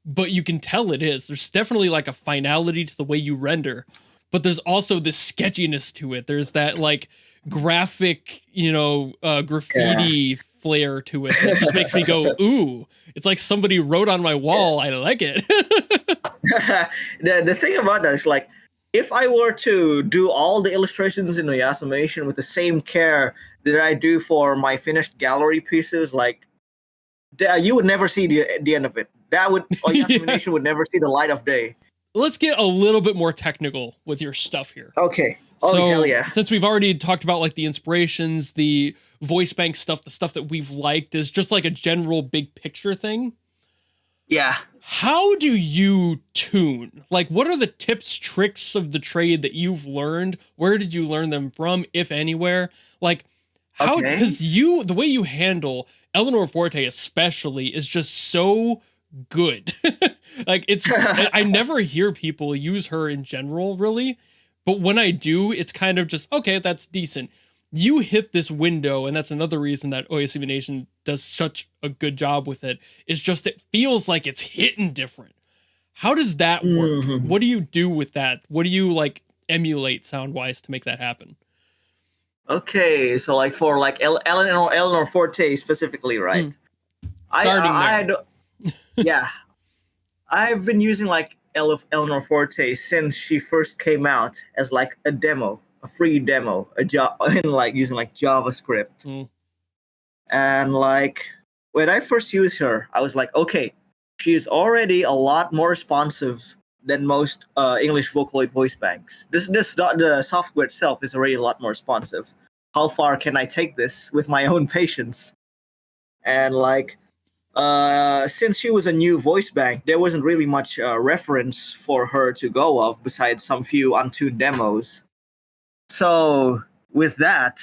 but you can tell it is. There's definitely like a finality to the way you render, but there's also this sketchiness to it. There's that like graphic, graffiti flair to it that just makes me go, ooh, it's like somebody wrote on my wall. I like it. The thing about that is like, if I were to do all the illustrations in Oyasumination with the same care that I do for my finished gallery pieces, like you would never see the end of it. Oyasumination would never see the light of day. Let's get a little bit more technical with your stuff here. Okay. Oh, so, hell yeah. Since we've already talked about like the inspirations, the voice bank stuff, the stuff that we've liked is just like a general big picture thing. Yeah. How do you tune? Like, what are the tips, tricks of the trade that you've learned? Where did you learn them from, if anywhere? Like, How, Okay. because the way you handle Eleanor Forte especially is just so good. Like I never hear people use her in general, really. But when I do, it's kind of just, okay, that's decent. You hit this window, and that's another reason that OSCV Nation does such a good job with it, is just it feels like it's hitting different. How does that work? Mhm. What do you do with that? What do you like emulate sound-wise to make that happen? Okay, so like for like Eleanor Forte specifically, right? Starting I there. don't, yeah, I've been using like Eleanor Forte since she first came out as like a demo, a free demo, a job, and like using like JavaScript. Mm. And like when I first used her, I was like, okay, she is already a lot more responsive than most English Vocaloid voice banks. The software itself is already a lot more responsive. How far can I take this with my own patience? And like since she was a new voice bank, there wasn't really much reference for her to go off besides some few untuned demos. So with that,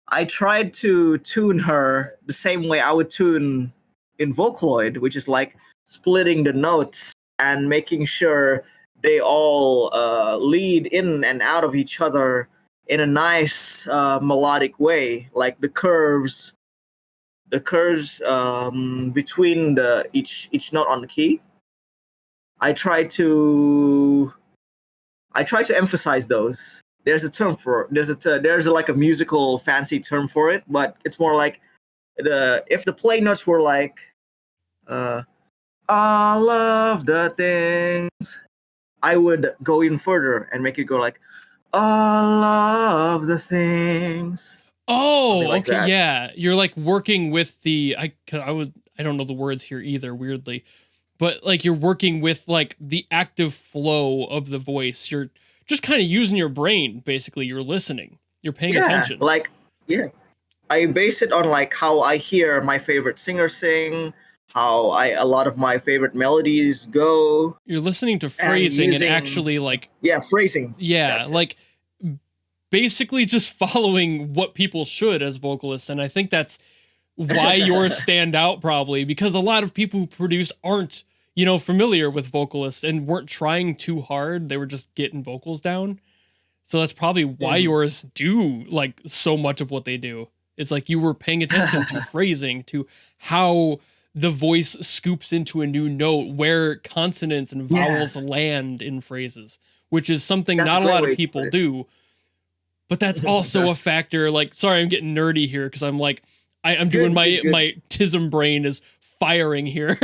I tried to tune her the same way I would tune in Vocaloid, which is like splitting the notes and making sure they all lead in and out of each other in a nice melodic way, like the curves between the each note on the key. I try to emphasize those. There's a term for there's like a musical fancy term for it, but it's more like if the play notes were like all of the things, I would go even further and make it go like all of the things. Oh, Something like okay, that. yeah. You're like working with the I don't know the words here either, weirdly. But like you're working with like the active flow of the voice. You're just kind of using your brain, basically. You're listening. You're paying Yeah, attention. like yeah. I base it on like how I hear my favorite singer sing, how a lot of my favorite melodies go, You're listening to and phrasing and using actually like phrasing. yeah, That's it. like basically just following what people should as vocalists. And I think that's why yours stand out probably, because a lot of people who produce aren't, familiar with vocalists and weren't trying too hard. They were just getting vocals down. So that's probably why Mhm. yours do like so much of what they do. It's like you were paying attention to phrasing, to how the voice scoops into a new note, where consonants and vowels Yes, land in phrases, which is something that's a not a great lot of way to people put do. But that's also a it. factor. Like, sorry, I'm getting nerdy here because I'm like, I'm doing Good, good, good. my tism brain is firing here.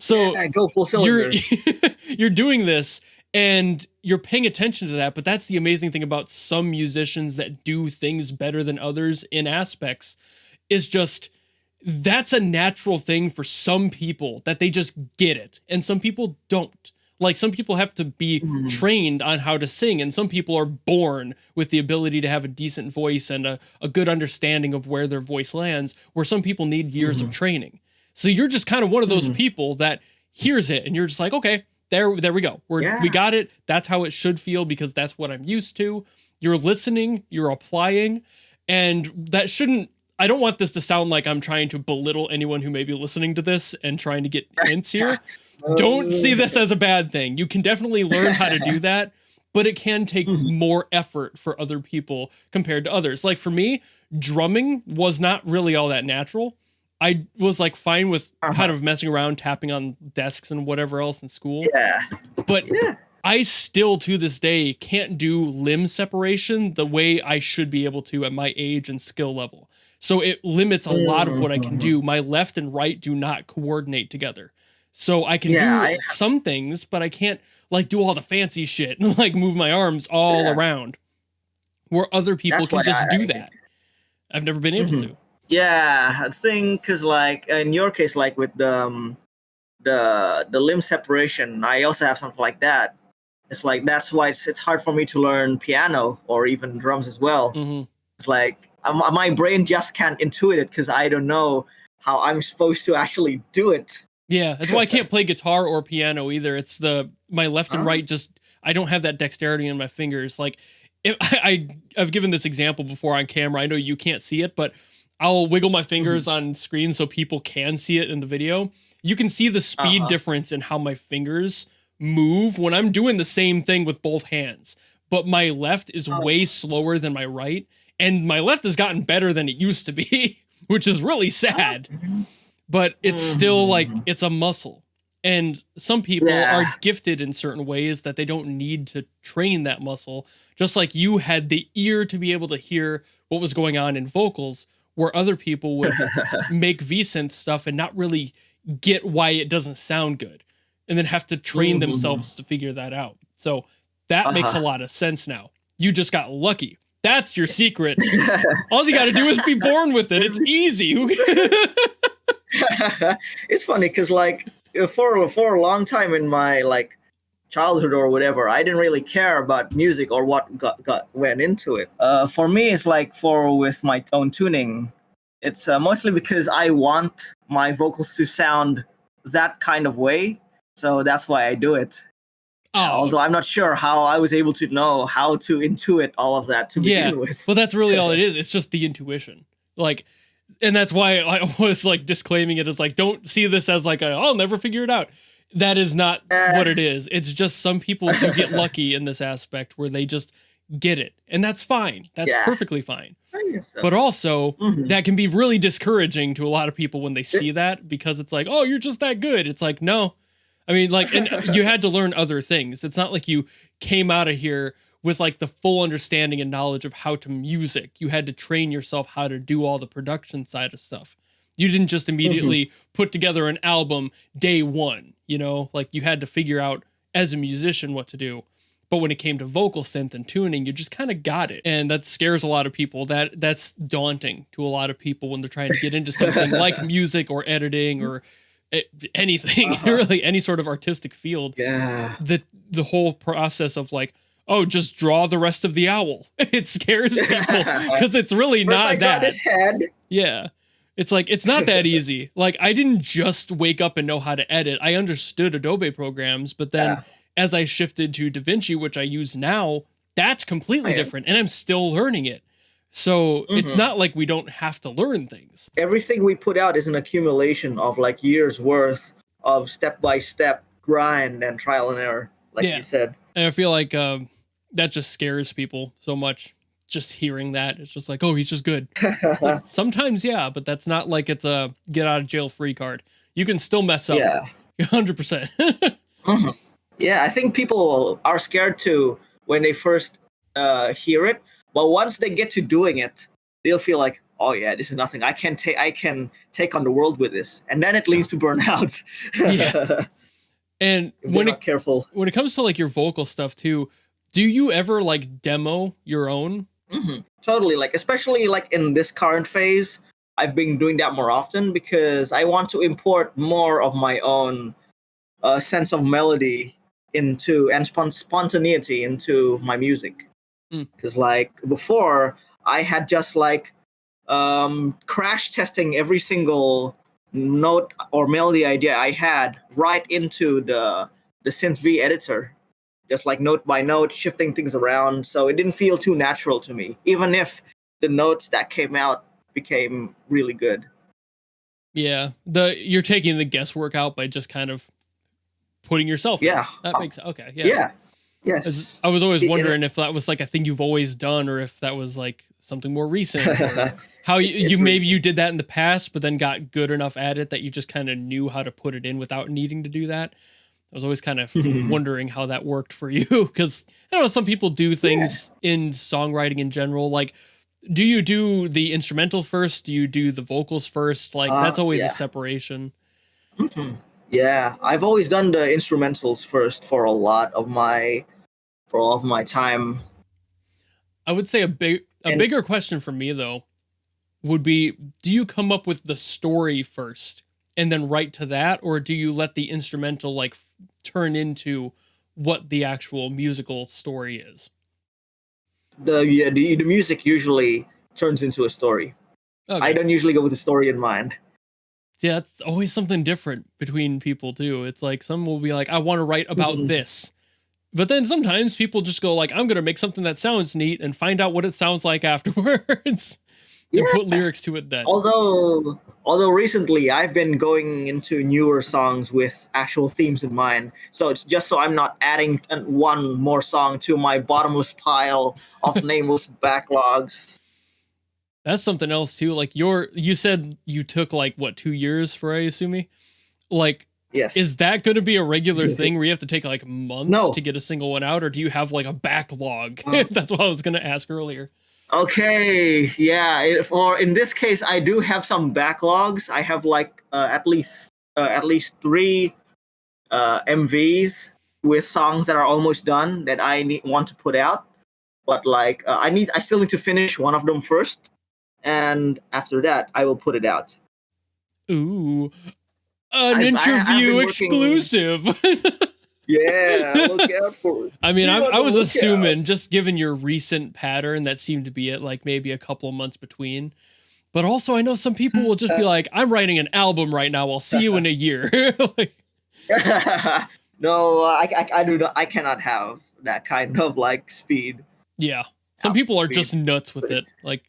So Yeah, go full you're cylinder. you're doing this and you're paying attention to that, but that's the amazing thing about some musicians that do things better than others in aspects, is just that's a natural thing for some people, that they just get it and some people don't. Like some people have to be Mhm. trained on how to sing, and some people are born with the ability to have a decent voice and a good understanding of where their voice lands, where some people need years of Mhm. training. So you're just kind of one of those Mhm. people that hears it and you're just like, okay, there we go. We Yeah. got it. That's how it should feel because that's what I'm used to. You're listening, you're applying, and that shouldn't, I don't want this to sound like I'm trying to belittle anyone who may be listening to this and trying to get hints here. Don't see this as a bad thing. You can definitely learn how to do that, but it can take Mhm. more effort for other people compared to others. Like for me, drumming was not really all that natural. I was like fine with kind Uh-huh. of messing around, tapping on desks and whatever else in school, Yeah. but Yeah. I still to this day can't do limb separation the way I should be able to at my age and skill level. So it limits a lot of what I can Mhm. do. My left and right do not coordinate together. So I can Yeah. do some things, but I can't like do all the fancy shit and like move my arms all Yeah. around where other people That's can why just do I that. I've never been able Mhm. to. Yeah, I think because like in your case, like with the limb separation, I also have something like that. It's like that's why it's hard for me to learn piano or even drums as well. Hmm. It's like my brain just can't intuit it because I don't know how I'm supposed to actually do it. Yeah, that's why I can't play guitar or piano either. It's my left and Huh? right just I don't have that dexterity in my fingers. Like I've given this example before on camera. I know you can't see it, but I'll wiggle my fingers on screen so people can see it in the video. You can see the speed difference in how my fingers move when I'm doing the same thing with both hands. But my left is way slower than my right, and my left has gotten better than it used to be, which is really sad. But it's still like, it's a muscle. And some people are gifted in certain ways that they don't need to train that muscle. Just like you had the ear to be able to hear what was going on in vocals, where other people would make V-synth stuff and not really get why it doesn't sound good, and then have to train themselves to figure that out. So that makes a lot of sense now. You just got lucky. That's your secret. All you got to do is be born with it. It's easy. It's funny because like for a long time in my like childhood or whatever, I didn't really care about music or what went into it. For me, it's like with my own tuning, it's mostly because I want my vocals to sound that kind of way. So that's why I do it. Although I'm not sure how I was able to know how to intuit all of that to begin with. Well, that's really all it is. It's just the intuition. Like, and that's why I was like disclaiming it as like, don't see this as like I'll never figure it out. That is not what it is. It's just some people do get lucky in this aspect where they just get it. And that's fine. That's perfectly fine. So. But also, that can be really discouraging to a lot of people when they see that, because it's like, oh, you're just that good. It's like, no. I mean, like, and you had to learn other things. It's not like you came out of here with like the full understanding and knowledge of how to music. You had to train yourself how to do all the production side of stuff. You didn't just immediately put together an album day one, you know, like you had to figure out as a musician what to do. But when it came to vocal synth and tuning, you just kind of got it. And that scares a lot of people. That's daunting to a lot of people when they're trying to get into something like music or editing or anything, really any sort of artistic field. The whole process of like, oh, just draw the rest of the owl. It scares people because it's really not that. His head. Yeah. It's like, it's not that easy. Like, I didn't just wake up and know how to edit. I understood Adobe programs, but then as I shifted to DaVinci, which I use now, that's completely different, and I'm still learning it. So it's not like we don't have to learn things. Everything we put out is an accumulation of like years worth of step-by-step grind and trial and error, like you said. And I feel like that just scares people so much. Just hearing that, it's just like, oh, he's just good. Like, sometimes, yeah, but that's not like it's a get out of jail free card. You can still mess up. 100%. Yeah, I think people are scared too when they first hear it. But once they get to doing it, they'll feel like, oh yeah, this is nothing. I can take on the world with this, and then it leads to burnout. And when it comes to like your vocal stuff too, do you ever like demo your own? Totally, like especially like in this current phase, I've been doing that more often because I want to import more of my own sense of melody into and spontaneity into my music. Because like before, I had just like crash testing every single note or melody idea I had right into the synth V editor, just like note by note, shifting things around. So it didn't feel too natural to me, even if the notes that came out became really good. Yeah, you're taking the guesswork out by just kind of putting yourself in. That makes okay. Yes. I was always wondering if that was like a thing you've always done, or if that was like something more recent, or how you maybe you did that in the past, but then got good enough at it that you just kind of knew how to put it in without needing to do that. I was always kind of wondering how that worked for you, because I don't know, some people do things in songwriting in general. Like, do you do the instrumental first? Do you do the vocals first? Like, that's always a separation. Yeah, I've always done the instrumentals first for all of my time. I would say a bigger question for me though would be, do you come up with the story first and then write to that, or do you let the instrumental like turn into what the actual musical story is? The music usually turns into a story. I don't usually go with the story in mind. Yeah, it's always something different between people too. It's like some will be like, I want to write about this, But then sometimes people just go like, I'm going to make something that sounds neat and find out what it sounds like afterwards and put lyrics to it then. Although recently I've been going into newer songs with actual themes in mind. So it's just so I'm not adding one more song to my bottomless pile of nameless backlogs. That's something else too. Like you said you took like what 2 years for Ayasumi? Like, yes. Is that going to be a regular thing where you have to take like months to get a single one out, or do you have like a backlog? That's what I was going to ask earlier. Okay, yeah. In this case, I do have some backlogs. I have like at least 3 MVs with songs that are almost done that I want to put out. But like I still need to finish one of them first, and after that, I will put it out. Ooh. An interview exclusive. Yeah, look out for it. I mean, I was assuming, just given your recent pattern, that seemed to be it, like maybe a couple of months between. But also, I know some people will just be like, I'm writing an album right now. I'll see you in a year. Like, no, I do not. I cannot have that kind of like speed. Yeah. Some people are just nuts with it. Like,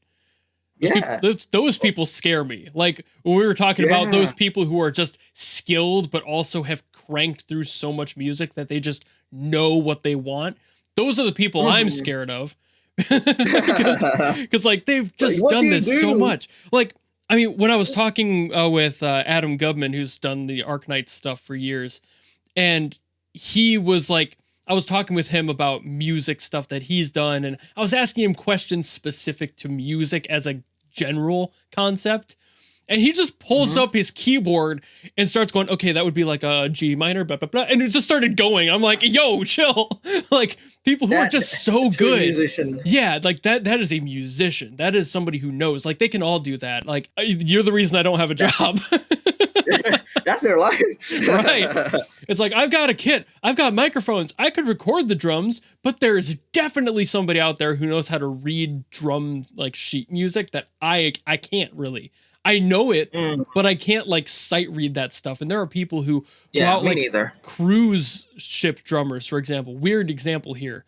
those people scare me. Like when we were talking about those people who are just skilled but also have cranked through so much music that they just know what they want. Those are the people I'm scared of. Because like they've just done this so much. Like, I mean, when I was talking with Adam Gubman, who's done the Arknight stuff for years, and he was like, I was talking with him about music stuff that he's done, and I was asking him questions specific to music as a general concept. And he just pulls up his keyboard and starts going, okay, that would be like a G minor, blah, blah, blah. And it just started going. I'm like, yo, chill. Like, people who are just so good. Yeah, like that is a musician. That is somebody who knows. Like, they can all do that. Like, you're the reason I don't have a job. That's their life. Right. It's like, I've got a kit. I've got microphones. I could record the drums, but there's definitely somebody out there who knows how to read drum, like, sheet music that I can't really. I know it, but I can't like sight read that stuff. And there are people who go out like cruise ship drummers, for example. Weird example here.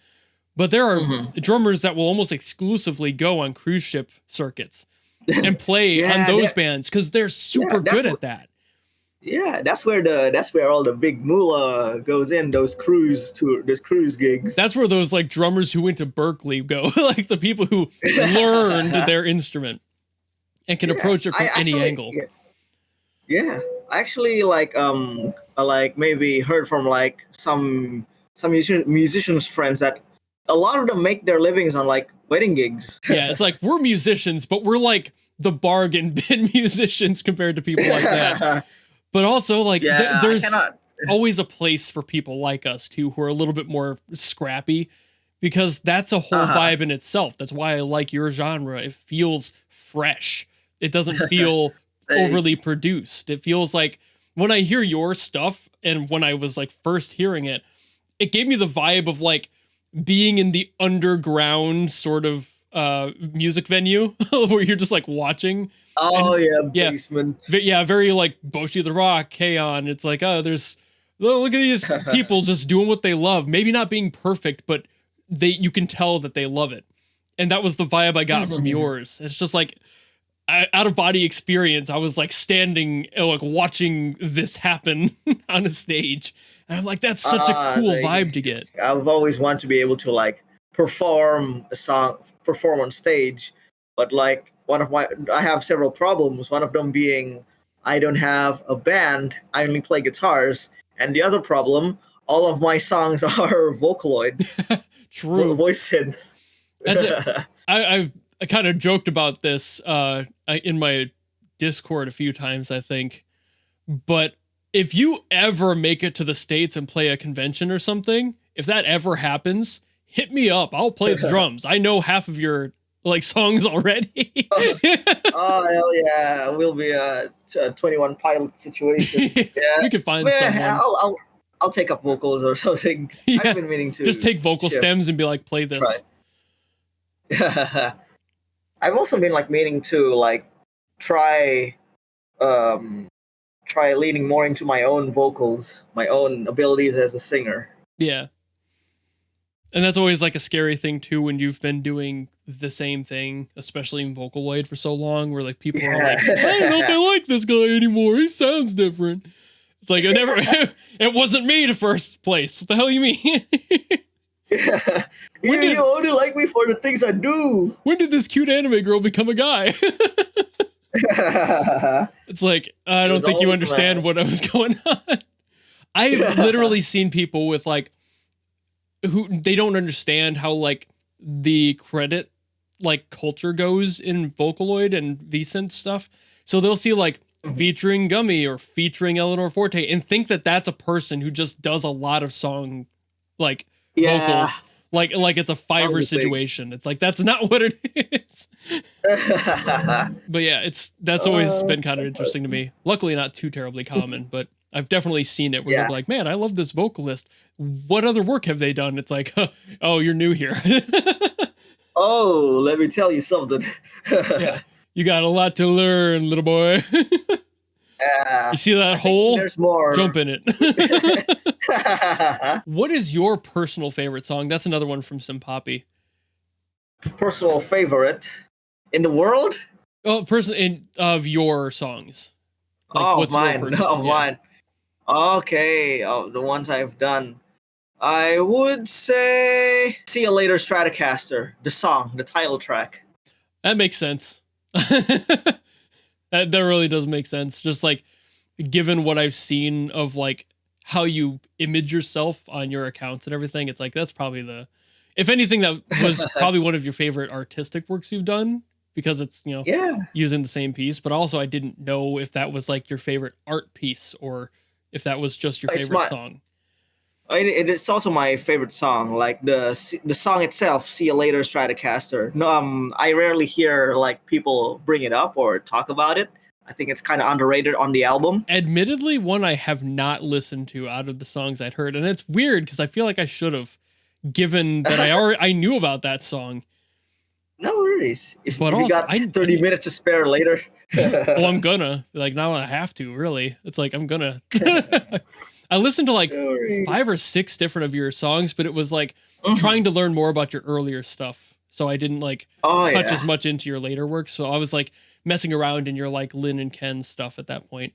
But there are drummers that will almost exclusively go on cruise ship circuits and play on those bands because they're super good at that. Yeah, that's where all the big moolah goes in, those cruise gigs. That's where those like drummers who went to Berkeley go, like the people who learned their instrument. And can approach it from any angle. Yeah, I actually like maybe heard from like some musicians friends that a lot of them make their livings on like wedding gigs. Yeah, it's like we're musicians, but we're like the bargain bin musicians compared to people like that. But also like there's always a place for people like us too, who are a little bit more scrappy, because that's a whole vibe in itself. That's why I like your genre. It feels fresh. It doesn't feel overly produced. It feels like when I hear your stuff, and when I was like first hearing it, it gave me the vibe of like being in the underground sort of music venue where you're just like watching. Oh, and, basement. Yeah, very like Boshi the Rock, K-On! It's like, oh, look at these people just doing what they love. Maybe not being perfect, but you can tell that they love it. And that was the vibe I got from yours. It's just like, out of body experience. I was like standing, like watching this happen on a stage, and I'm like, that's such a cool vibe to get. I've always wanted to be able to like perform on stage, but like I have several problems. One of them being I don't have a band. I only play guitars, and the other problem, all of my songs are Vocaloid. True. Voice synth. That's it. I kind of joked about this in my Discord a few times, I think. But if you ever make it to the States and play a convention or something, if that ever happens, hit me up. I'll play the drums. I know half of your like songs already. Oh hell yeah! We'll be a 21 Pilot situation. Yeah, you can find someone. I'll take up vocals or something. Yeah. I've been meaning to just take vocal stems and be like, play this. Right. I've also been like meaning to like try leaning more into my own vocals, my own abilities as a singer. Yeah. And that's always like a scary thing too when you've been doing the same thing, especially in Vocaloid for so long, where like people are like, I don't know if I like this guy anymore. He sounds different. It's like, it wasn't me to first place. What the hell you mean? Yeah. You only like me for the things I do. When did this cute anime girl become a guy? It's like, I don't think you understand what was going on. I've literally seen people with like, who they don't understand how like the credit like culture goes in Vocaloid and vsynth stuff. So they'll see like featuring Gummy or featuring Eleanor Forte and think that that's a person who just does a lot of song like vocals. Like it's a Fiverr situation. It's like that's not what it is. But yeah, that's always been kind of interesting to me. Luckily not too terribly common, but I've definitely seen it where they're like, man, I love this vocalist. What other work have they done? It's like, oh, you're new here. Oh, let me tell you something. Yeah, you got a lot to learn, little boy. You see that hole? There's more. Jump in it. What is your personal favorite song? That's another one from Simpoppy. Personal favorite in the world? Oh, of your songs. Like, mine. Mine. Okay, the ones I've done. I would say See You Later Stratocaster, the song, the title track. That makes sense. that really does make sense. Just like given what I've seen of like how you image yourself on your accounts and everything, it's like that's probably if anything, that was probably one of your favorite artistic works you've done because it's, using the same piece. But also I didn't know if that was like your favorite art piece or if that was just your favorite song. It's also my favorite song, like the song itself, See You Later Stratocaster. No, I rarely hear like people bring it up or talk about it. I think it's kind of underrated on the album. Admittedly, one I have not listened to out of the songs I'd heard, and it's weird because I feel like I should have, given that I knew about that song. No worries. If you got 30 minutes to spare later. Well, I'm gonna now I have to really. It's like I'm gonna. I listened to like 5 or 6 different of your songs, but it was like trying to learn more about your earlier stuff. So I didn't touch as much into your later work. So I was like messing around in your like Lynn and Ken stuff at that point.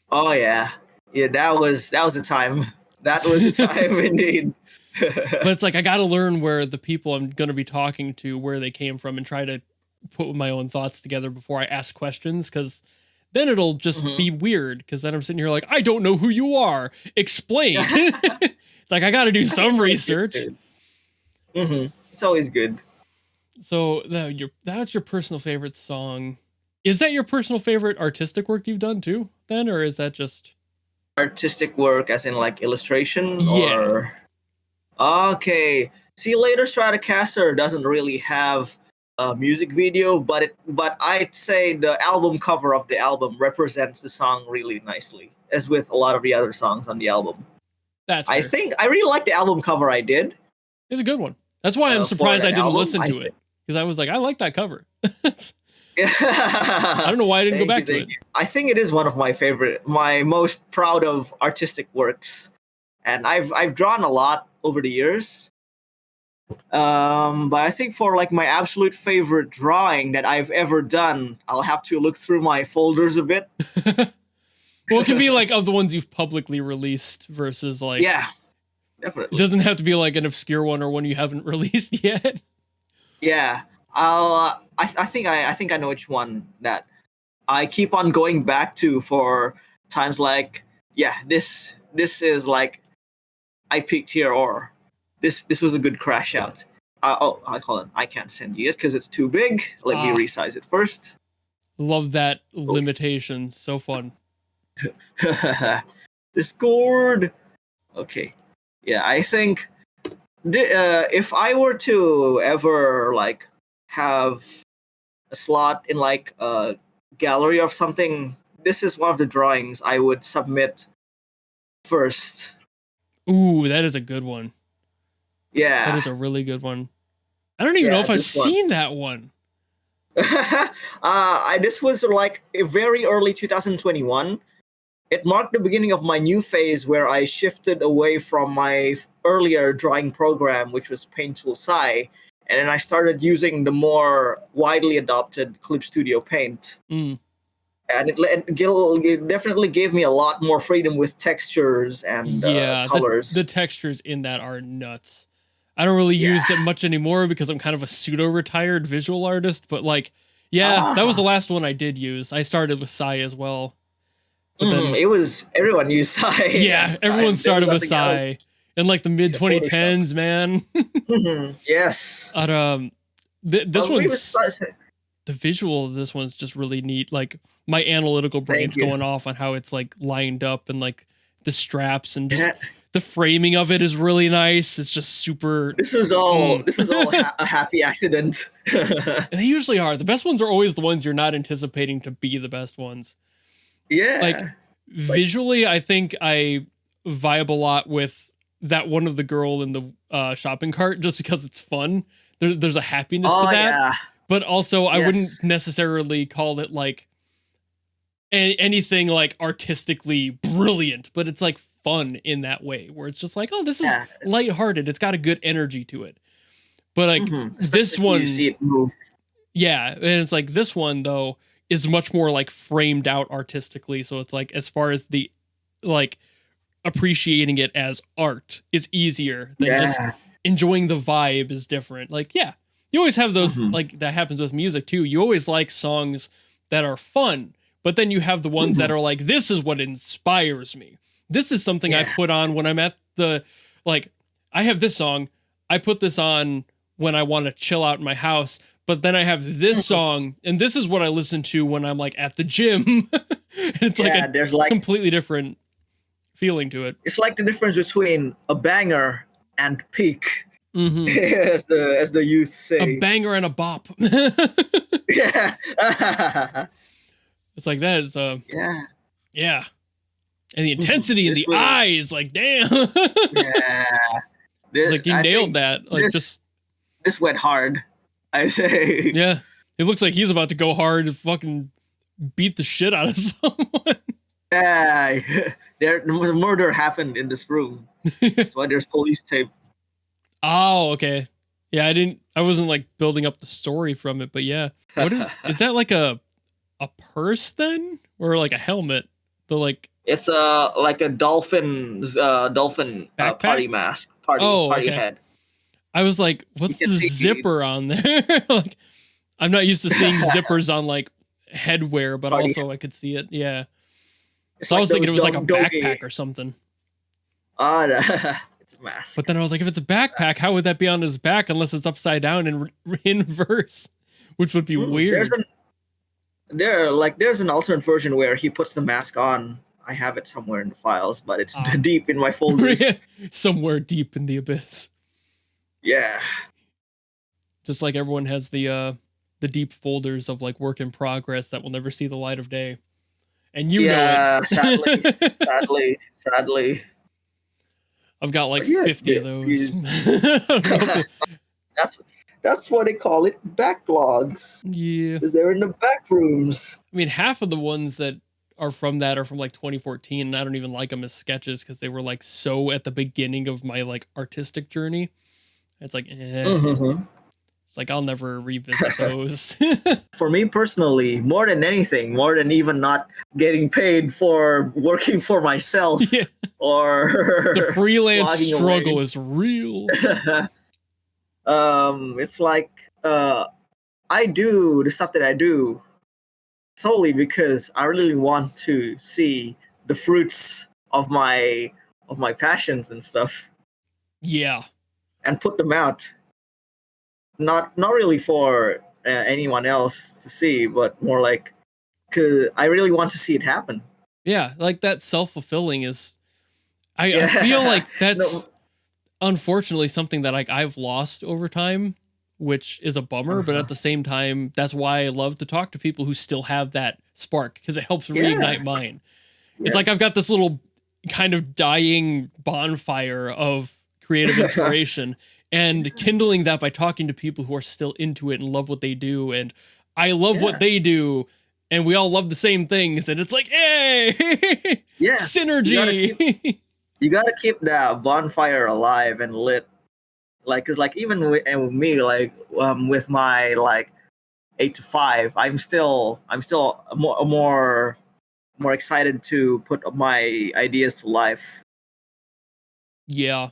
Oh yeah. Yeah, that was a time. That was a time indeed. But it's like I gotta learn where the people I'm gonna be talking to, where they came from, and try to put my own thoughts together before I ask questions, because then it'll just be weird, because then I'm sitting here like, I don't know who you are. Explain. It's like I got to do some research. It's always good. So that's your personal favorite song. Is that your personal favorite artistic work you've done too, then, or is that just artistic work as in like illustration? Yeah. Or okay. See You Later Stratocaster doesn't really have a music video, but I'd say the album cover of the album represents the song really nicely, as with a lot of the other songs on the album. That's fair. I think I really like the album cover I did. It's a good one. That's why I'm surprised I didn't listen to it, because I was like, I like that cover. I don't know why I didn't go back to it. I think it is one of my most proud of artistic works, and I've drawn a lot over the years. But I think for like my absolute favorite drawing that I've ever done, I'll have to look through my folders a bit. Well, it can be like of the ones you've publicly released versus like, yeah, definitely. It doesn't have to be like an obscure one or one you haven't released yet. Yeah, I think I know which one that I keep on going back to for times like, this is like I peaked here, or this was a good crash out. I call it. I can't send you it because it's too big. Let me resize it first. Love that limitation. So fun. Discord. Okay. Yeah, I think if I were to ever like have a slot in like a gallery or something, this is one of the drawings I would submit first. Ooh, that is a good one. Yeah. That is a really good one. I don't even know if I've seen that one. This was like very early 2021. it marked the beginning of my new phase where I shifted away from my earlier drawing program, which was Paintool Sai, and then I started using the more widely adopted Clip Studio Paint. Mm. And it definitely gave me a lot more freedom with textures and colors. The textures in that are nuts. I don't really use it much anymore because I'm kind of a pseudo-retired visual artist, but like, that was the last one I did use. I started with Sai as well. But then, everyone used Sai. Yeah, everyone started with Sai in like the mid 2010s, man. Yes. This one's the visual of this one's just really neat. Like my analytical brain's going off on how it's like lined up and like the straps and just the framing of it is really nice. It's just super. This was all a happy accident. And they usually are. The best ones are always the ones you're not anticipating to be the best ones. Yeah. Like visually, I think I vibe a lot with that one of the girl in the shopping cart just because it's fun. There's a happiness to that. Yeah. But also, I wouldn't necessarily call it like anything like artistically brilliant, but it's like fun in that way where it's just like, oh, this is lighthearted. It's got a good energy to it. But like this one, you see it move. Yeah, and it's like this one though is much more like framed out artistically. So it's like as far as the like appreciating it as art is easier than just enjoying the vibe is different. Like, you always have those, like that happens with music too. You always like songs that are fun, but then you have the ones that are like, this is what inspires me. This is something I put on when I'm at the, like, I have this song, I put this on when I want to chill out in my house, but then I have this song, and this is what I listen to when I'm like at the gym. And it's there's like completely different feeling to it. It's like the difference between a banger and peak. As the youth say, a banger and a bop. Yeah. It's like that is yeah, and the intensity in the eyes, like damn. It's like you nailed that. Like this went hard, I say. Yeah, it looks like he's about to go hard and fucking beat the shit out of someone. Yeah, the murder happened in this room. That's why there's police tape. Oh, okay. Yeah, I wasn't like building up the story from it, but yeah. What is that like a purse then? Or like a helmet? It's like a dolphin party mask. Party head. I was like, what's the zipper on there? Like I'm not used to seeing zippers on like headwear, but also I could see it. Yeah. So I was thinking it was like a backpack or something. It's a mask. But then I was like, if it's a backpack, how would that be on his back unless it's upside down and in reverse, which would be weird. There's an alternate version where he puts the mask on. I have it somewhere in the files, but it's deep in my folders. Somewhere deep in the abyss. Yeah. Just like everyone has the deep folders of like work in progress that will never see the light of day. And you know it. Sadly. I've got like 50 of those. That's what they call it, backlogs. Yeah. Because they're in the back rooms. I mean, half of the ones that are from like 2014, and I don't even like them as sketches because they were like so at the beginning of my like artistic journey. It's like, It's like I'll never revisit those. For me personally, more than anything, more than even not getting paid for working for myself, or the freelance struggle is real. It's like I do the stuff that I do solely because I really want to see the fruits of my passions and stuff. Yeah. And put them out. Not really for anyone else to see, but more like because I really want to see it happen. Yeah, like that self-fulfilling is. I feel like that's unfortunately something that like I've lost over time, which is a bummer. But at the same time, that's why I love to talk to people who still have that spark because it helps reignite mine. Yes. It's like I've got this little kind of dying bonfire of creative inspiration. And kindling that by talking to people who are still into it and love what they do. And I love what they do. and we all love the same things, and it's like, hey, Yeah, synergy. You gotta keep that bonfire alive and lit. Like, cause like even with me, like with my like 8 to 5, I'm still more excited to put my ideas to life. Yeah,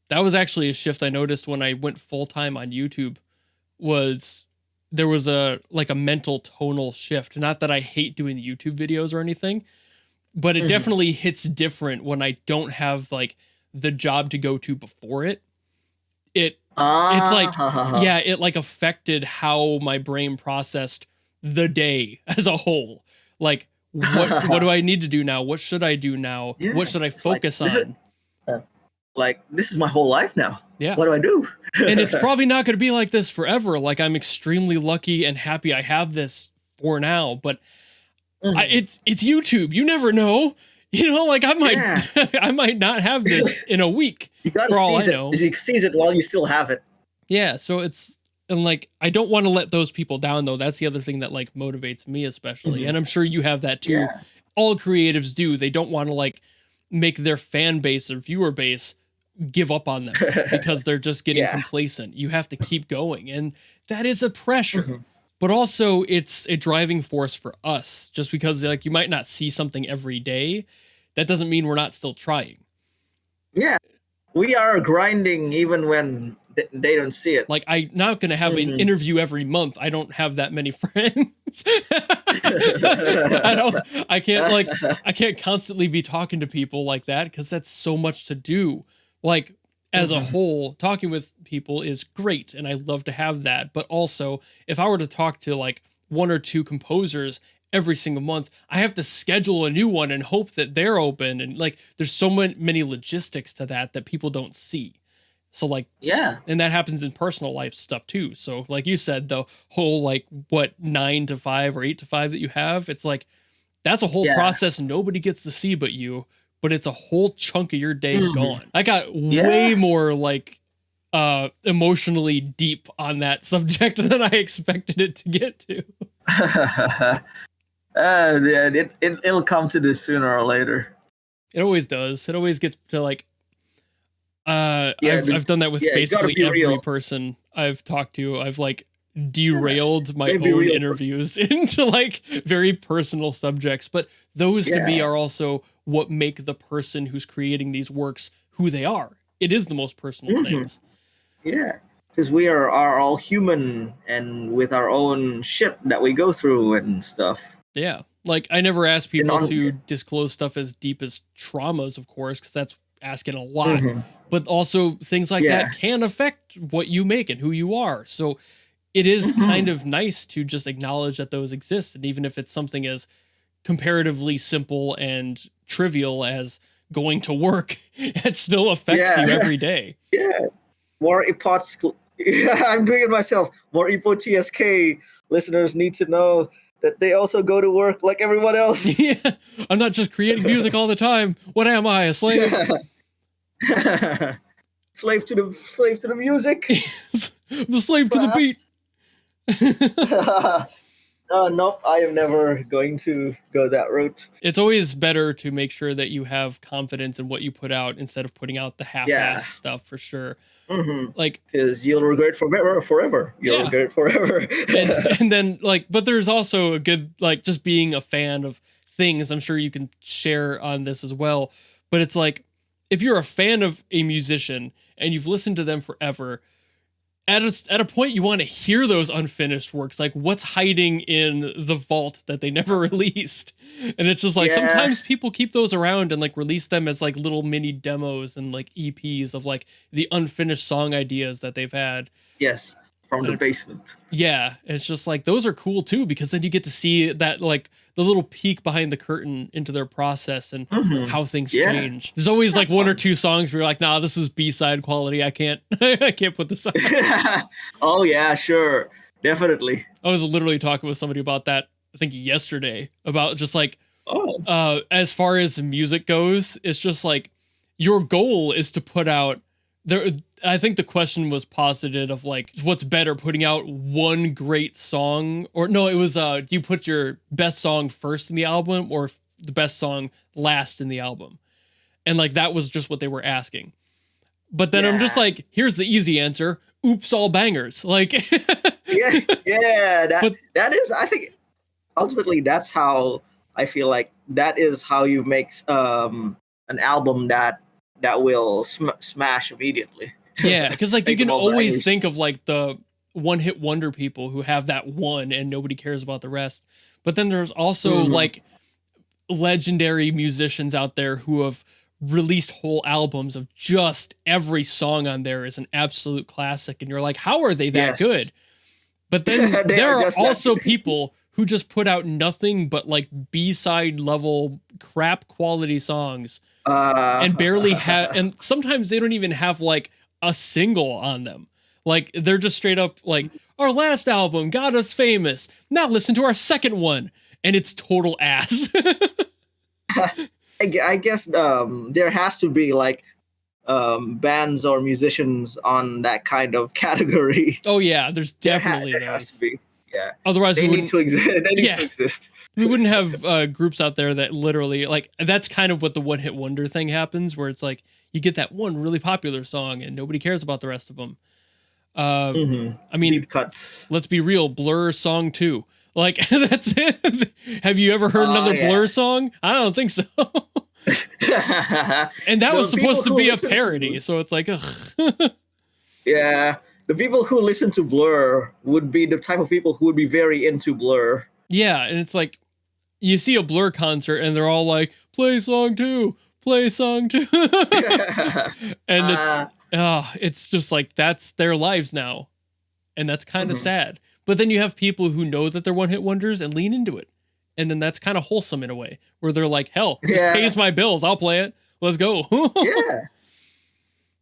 that was actually a shift I noticed when I went full time on YouTube. Was there was a mental tonal shift. Not that I hate doing the YouTube videos or anything, but it definitely hits different when I don't have like the job to go to before it. It's like, yeah, it like affected how my brain processed the day as a whole. Like, what do I need to do now? What should I do now? Yeah, what should I focus on? Like, this is my whole life now. Yeah. What do I do? And it's probably not going to be like this forever. Like, I'm extremely lucky and happy I have this for now, but it's YouTube. You never know. You know, like I might not have this in a week. You gotta seize it. You seize it while you still have it. Yeah, so and like I don't want to let those people down though. That's the other thing that like motivates me especially. And I'm sure you have that too. Yeah. All creatives do. They don't want to like make their fan base or viewer base give up on them because they're just getting complacent. You have to keep going, and that is a pressure. But also it's a driving force for us. Just because like you might not see something every day, that doesn't mean we're not still trying. Yeah. We are grinding even when they don't see it. Like, I'm not going to have an interview every month. I don't have that many friends. I can't constantly be talking to people like that because that's so much to do. Like, as a whole, talking with people is great, and I love to have that. But also, if I were to talk to like 1 or 2 composers every single month, I have to schedule a new one and hope that they're open. And like, there's so many logistics to that people don't see. So like, yeah, and that happens in personal life stuff too. So like you said, the whole like 9 to 5 or 8 to 5 that you have, it's like, that's a whole process nobody gets to see but you, but it's a whole chunk of your day gone. I got way more like emotionally deep on that subject than I expected it to get to. It'll come to this sooner or later. It always does. It always gets to like, I've done that with basically every person I've talked to. I've like derailed my own interviews into like very personal subjects, but those to me are also what make the person who's creating these works who they are. It is the most personal things. Yeah, because we are all human and with our own shit that we go through and stuff. Yeah, like I never ask people to disclose stuff as deep as traumas, of course, because that's asking a lot. But also things like that can affect what you make and who you are. So it is kind of nice to just acknowledge that those exist. And even if it's something as comparatively simple and trivial as going to work, it still affects you every day. Yeah. More ippo.tsk. I'm doing it myself. More ippo.tsk listeners need to know that they also go to work like everyone else. Yeah. I'm not just creating music all the time. What am I, a slave? slave to the music. The slave to the beat. Nope, I am never going to go that route. It's always better to make sure that you have confidence in what you put out instead of putting out the half-ass stuff, for sure. Like, because you'll regret it forever. You'll regret it forever. and then like, but there's also a good like just being a fan of things. I'm sure you can share on this as well. But it's like, if you're a fan of a musician and you've listened to them forever, at a point you want to hear those unfinished works, like what's hiding in the vault that they never released. And it's just like, sometimes people keep those around and like release them as like little mini demos and like EPs of like the unfinished song ideas that they've had. Yes, from the basement. Yeah, it's just like, those are cool too, because then you get to see that like the little peek behind the curtain into their process and how things change. There's always like 1 or 2 songs where you're like, nah, this is B-side quality. I can't put this on. Oh yeah, sure. Definitely. I was literally talking with somebody about that, I think yesterday, about just like, as far as music goes, it's just like, your goal is to put out, I think the question was posited of like, what's better, putting out one great song, or no, it was do you put your best song first in the album or the best song last in the album? And like that was just what they were asking. But then I'm just like, here's the easy answer. Oops, all bangers. Like that is, I think ultimately that's how I feel like that is how you make an album that will smash immediately. Yeah, because like you can always think of like the one-hit wonder people who have that one and nobody cares about the rest. But then there's also like legendary musicians out there who have released whole albums of just every song on there is an absolute classic, and you're like, how are they that good? But then there are also people who just put out nothing but like B-side level crap quality songs and barely have, and sometimes they don't even have like a single on them. Like they're just straight up like, our last album got us famous, now listen to our second one, and it's total ass. I guess there has to be like bands or musicians on that kind of category. Oh yeah, there's definitely there has to be. Yeah. Otherwise, they need to exist. They need to exist. We wouldn't have groups out there that literally like, that's kind of what the one hit wonder thing happens, where it's like you get that one really popular song and nobody cares about the rest of them. I mean, deep cuts. Let's be real. Blur song 2. Like that's it. Have you ever heard another Blur song? I don't think so. And that was supposed to be a parody, so it's like, ugh. Yeah, the people who listen to Blur would be the type of people who would be very into Blur. Yeah, and it's like you see a Blur concert and they're all like, play song 2, play song 2. And it's just like that's their lives now. And that's kind of sad. But then you have people who know that they're one-hit wonders and lean into it. And then that's kind of wholesome in a way, where they're like, hell, this pays my bills. I'll play it. Let's go. Yeah.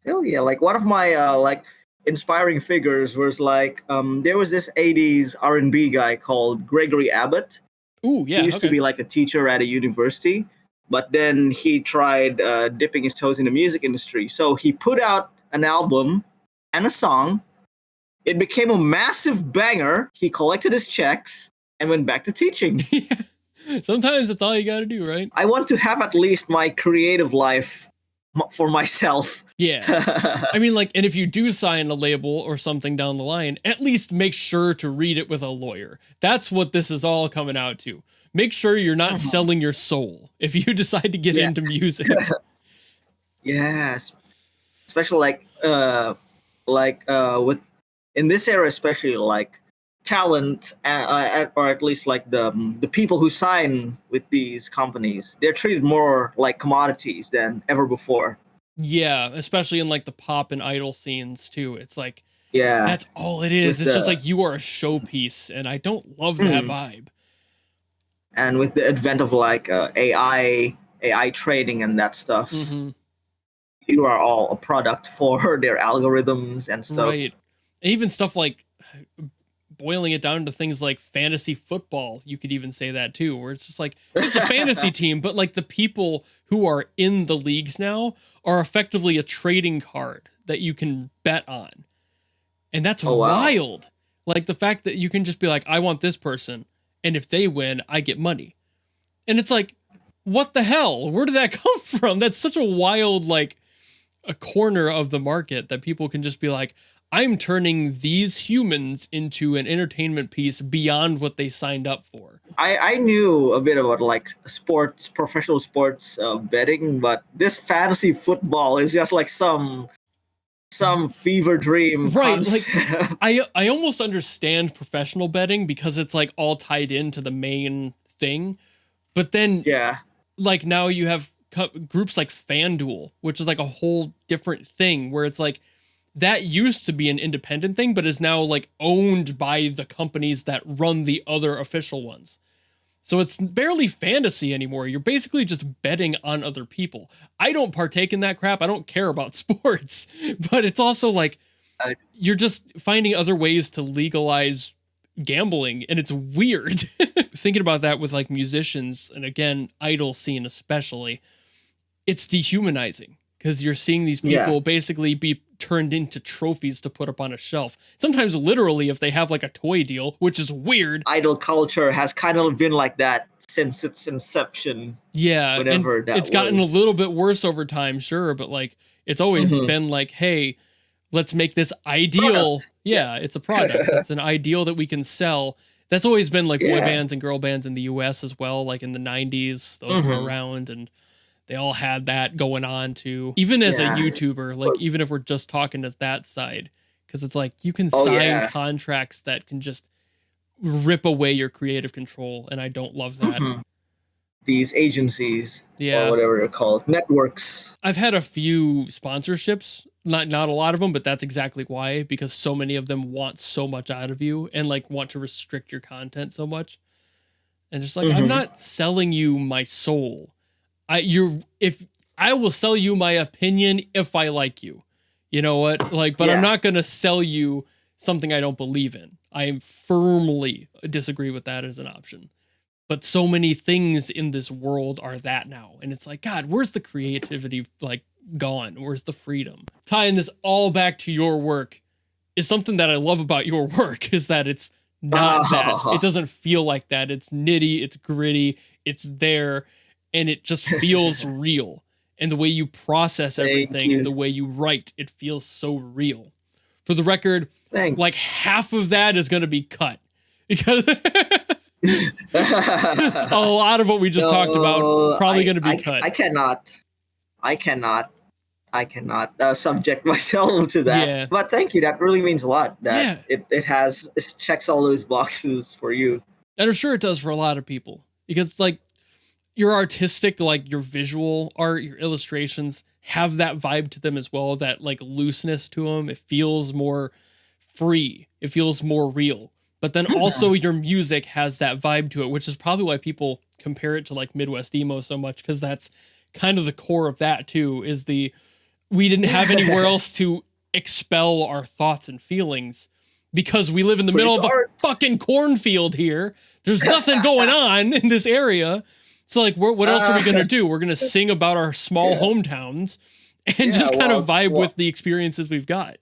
Hell yeah. Like one of my like inspiring figures was like, there was this 80s R&B guy called Gregory Abbott. Ooh, yeah. He used to be like a teacher at a university, but then he tried dipping his toes in the music industry. So he put out an album and a song. It became a massive banger. He collected his checks and went back to teaching. Sometimes that's all you got to do, right? I want to have at least my creative life for myself. Yeah. I mean, like, and if you do sign a label or something down the line, at least make sure to read it with a lawyer. That's what this is all coming out to. Make sure you're not selling your soul if you decide to get into music. Yes. Especially with in this era, especially like talent, or at least like the people who sign with these companies, they're treated more like commodities than ever before. Yeah, especially in like the pop and idol scenes too. It's like, that's all it is. It's just like you are a showpiece, and I don't love that vibe. And with the advent of like AI trading and that stuff, you are all a product for their algorithms and stuff. Right. Even stuff like boiling it down to things like fantasy football, you could even say that too, where it's just like, it's a fantasy team, but like the people who are in the leagues now are effectively a trading card that you can bet on. And that's wild. Like the fact that you can just be like, I want this person, and if they win, I get money. And it's like, what the hell? Where did that come from? That's such a wild, like, a corner of the market that people can just be like, I'm turning these humans into an entertainment piece beyond what they signed up for. I knew a bit about like sports, professional sports betting, but this fantasy football is just like some fever dream. Right. Like I almost understand professional betting because it's like all tied into the main thing. But then like now you have groups like FanDuel, which is like a whole different thing where it's like, that used to be an independent thing, but is now like owned by the companies that run the other official ones. So it's barely fantasy anymore. You're basically just betting on other people. I don't partake in that crap. I don't care about sports, but it's also like you're just finding other ways to legalize gambling, and it's weird. Thinking about that with like musicians, and again, idol scene especially, it's dehumanizing. because you're seeing these people basically be turned into trophies to put up on a shelf. Sometimes literally if they have like a toy deal, which is weird. Idol culture has kind of been like that since its inception. Yeah, whenever and it's gotten a little bit worse over time, sure, but like it's always been like, hey, let's make this ideal. Product. Yeah, it's a product. It's an ideal that we can sell. That's always been like boy bands and girl bands in the US as well, like in the 90s, those were around, and they all had that going on too. Even as a YouTuber, like even if we're just talking as that side, because it's like you can sign contracts that can just rip away your creative control, and I don't love that. These agencies, or whatever they're called, networks. I've had a few sponsorships, not a lot of them, but that's exactly why, because so many of them want so much out of you and like want to restrict your content so much. And just like, I'm not selling you my soul. If I will sell you my opinion if I like you, you know what? Like, but I'm not going to sell you something I don't believe in. I firmly disagree with that as an option. But so many things in this world are that now. And it's like, God, where's the creativity like gone? Where's the freedom? Tying this all back to your work is something that I love about your work, is that it's not that. It doesn't feel like that. It's nitty, it's gritty, it's there, and it just feels real. And the way you process everything and the way you write, it feels so real. For the record, like half of that is going to be cut. Because a lot of what we just talked about probably going to be cut. I cannot subject myself to that. Yeah. But thank you. That really means a lot. That it checks all those boxes for you. And I'm sure it does for a lot of people, because like your artistic, like your visual art, your illustrations have that vibe to them as well. That like looseness to them. It feels more free. It feels more real. But then also your music has that vibe to it, which is probably why people compare it to like Midwest emo so much, because that's kind of the core of that too, is we didn't have anywhere else to expel our thoughts and feelings, because we live in the middle of a fucking cornfield here. There's nothing going on in this area. So like, what else are we going to do? We're going to sing about our small hometowns and just kind of vibe with the experiences we've got.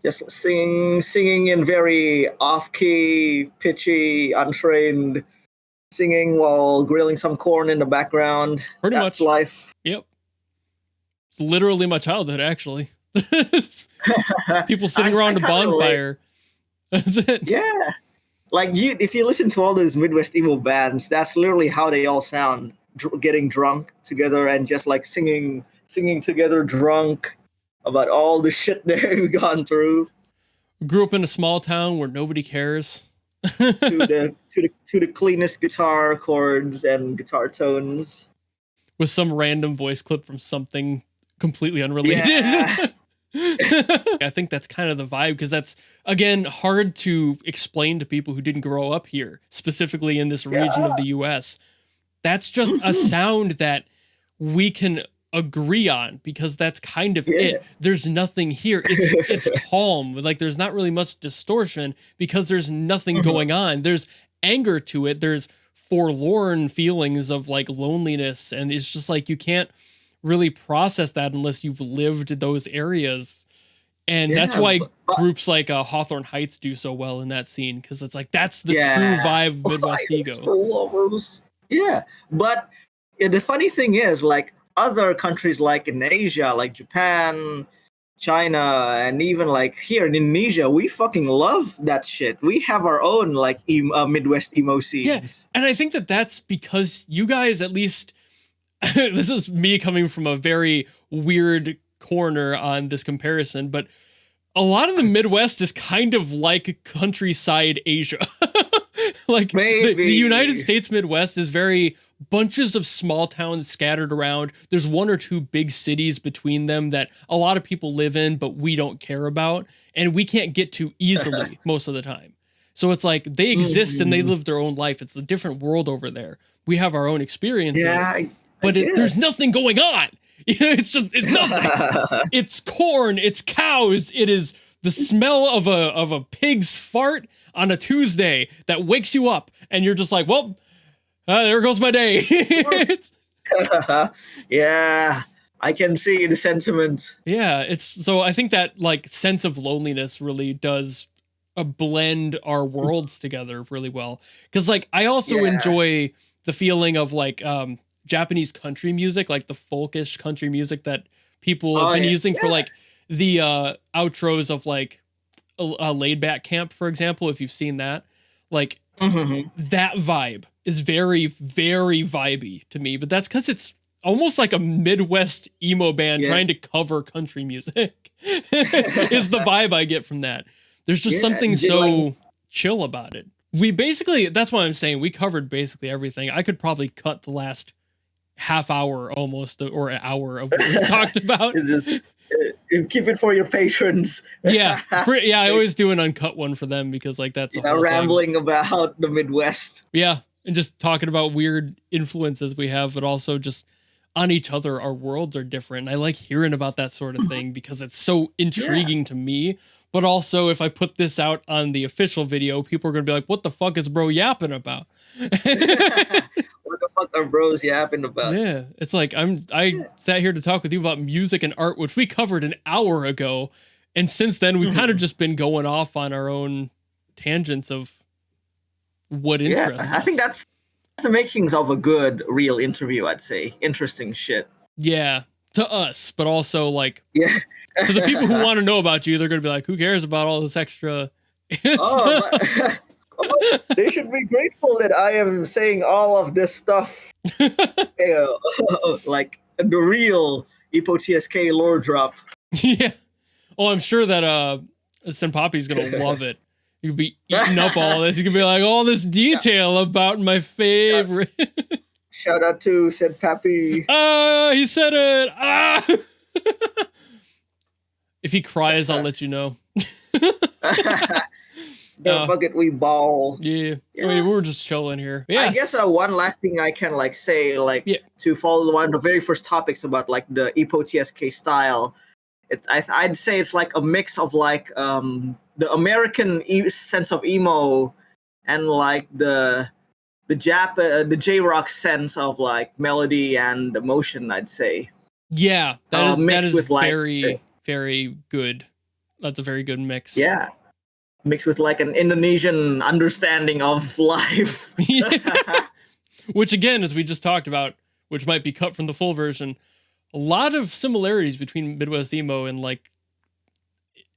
Just singing in very off-key, pitchy, untrained, singing while grilling some corn in the background. Pretty That's much life. Yep. It's literally my childhood, actually. People sitting around a bonfire. That's it. Yeah. Like if you listen to all those Midwest emo bands, that's literally how they all sound. Getting drunk together and just like singing together drunk about all the shit they've gone through. Grew up in a small town where nobody cares. to the cleanest guitar chords and guitar tones. With some random voice clip from something completely unrelated. Yeah. I think that's kind of the vibe, because that's, again, hard to explain to people who didn't grow up here, specifically in this region of the US. That's just a sound that we can agree on, because that's kind of it. There's nothing here. It's calm. Like there's not really much distortion, because there's nothing going on. There's anger to it. There's forlorn feelings of like loneliness, and it's just like you can't really process that unless you've lived those areas. And that's why groups like Hawthorne Heights do so well in that scene, because it's like that's the true vibe of Midwest ego. Yeah, but the funny thing is, like, other countries like in Asia, like Japan, China, and even like here in Indonesia, we fucking love that shit. We have our own like Midwest emo scenes. Yeah, and I think that's because you guys, at least, this is me coming from a very weird corner on this comparison, but a lot of the Midwest is kind of like countryside Asia. Like the United States Midwest is very bunches of small towns scattered around. There's one or two big cities between them that a lot of people live in, but we don't care about, and we can't get to easily most of the time. So it's like they exist and they live their own life. It's a different world over there. We have our own experiences, but there's nothing going on. It's nothing. It's corn. It's cows. It is the smell of a pig's fart on a Tuesday that wakes you up, and you're just like, well, there goes my day. Yeah. I can see the sentiment. Yeah, it's so I think that like sense of loneliness really does blend our worlds together really well. Because like I also enjoy the feeling of like Japanese country music, like the folkish country music that people have been using for like the outros of like a laid back camp, for example, if you've seen that. Like that vibe is very, very vibey to me, but that's because it's almost like a Midwest emo band trying to cover country music is the vibe I get from that. There's just something so chill about it. We basically, that's what I'm saying. We covered basically everything. I could probably cut the last half hour almost, or an hour of what we talked about. Keep it for your patrons. Yeah. I always do an uncut one for them because like that's a whole rambling thing. About the Midwest. Yeah. And just talking about weird influences we have, but also just on each other. Our worlds are different. I like hearing about that sort of thing because it's so intriguing to me. But also, if I put this out on the official video, people are going to be like, what the fuck is bro yapping about? What the fuck are bros yapping about? Yeah, it's like I sat here to talk with you about music and art, which we covered an hour ago. And since then, we've kind of just been going off on our own tangents of what interests us. I think that's the makings of a good, real interview, I'd say. Interesting shit. Yeah, to us, but also like to the people who want to know about you, they're going to be like, who cares about all this extra they should be grateful that I am saying all of this stuff. Like the real ippo.tsk lore drop. Yeah. Oh, I'm sure that Senpapi's going to love it. You could be eating up all this. You could be like, all this detail about my favorite. Shout out to Senpapi. He said it. If he cries, I'll let you know. Fuck it, we ball. Yeah. I mean, we're just chilling here. Yes. I guess one last thing I can like say, like to follow one of the very first topics about like the ippo.tsk style. I'd say it's like a mix of like the American sense of emo and like the J-rock sense of like melody and emotion, I'd say. Yeah, that is with very, like, very good. That's a very good mix. Yeah. Mixed with like an Indonesian understanding of life. Which again, as we just talked about, which might be cut from the full version, a lot of similarities between Midwest emo and like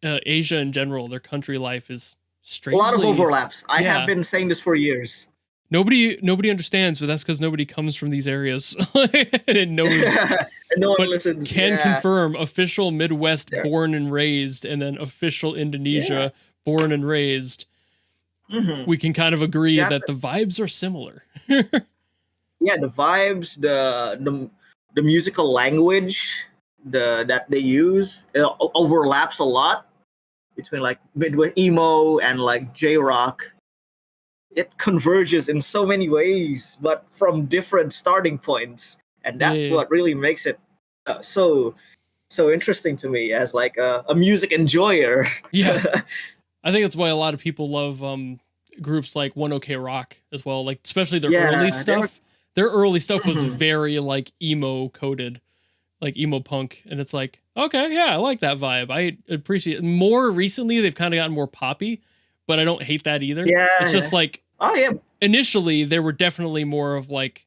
Asia in general. Their country life is strangely... A lot of overlaps. I have been saying this for years. Nobody understands, but that's because nobody comes from these areas and it knows. And no one listens. Can confirm official Midwest born and raised, and then official Indonesia born and raised. We can kind of agree that the vibes are similar. The vibes, the musical language that they use overlaps a lot between like Midwest emo and like J-rock. It converges in so many ways, but from different starting points, and that's what really makes it so interesting to me as like a music enjoyer. I think that's why a lot of people love groups like One OK Rock as well, like especially their early stuff. Their early stuff was very like emo coded, like emo punk, and it's like, okay, I like that vibe. I appreciate it. More recently, they've kind of gotten more poppy, but I don't hate that either. It's just like, initially they were definitely more of like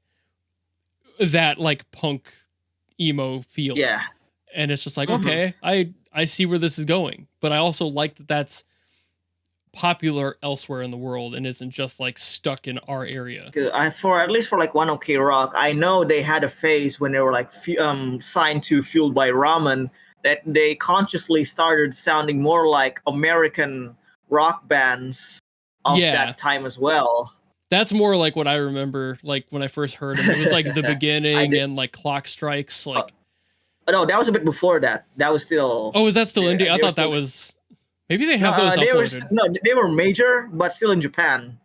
that like punk emo feel. And it's just like, okay, I see where this is going, but I also like that that's popular elsewhere in the world and isn't just like stuck in our area. For at least for like One OK Rock, I know they had a phase when they were like signed to Fueled by Ramen that they consciously started sounding more like American rock bands of that time as well. That's more like what I remember, like when I first heard them. It was like The Beginning and like Clock Strikes. Like, no, that was a bit before that. That was still. Oh, was that still indie? I thought that was. Maybe they have those uploaded. They were major, but still in Japan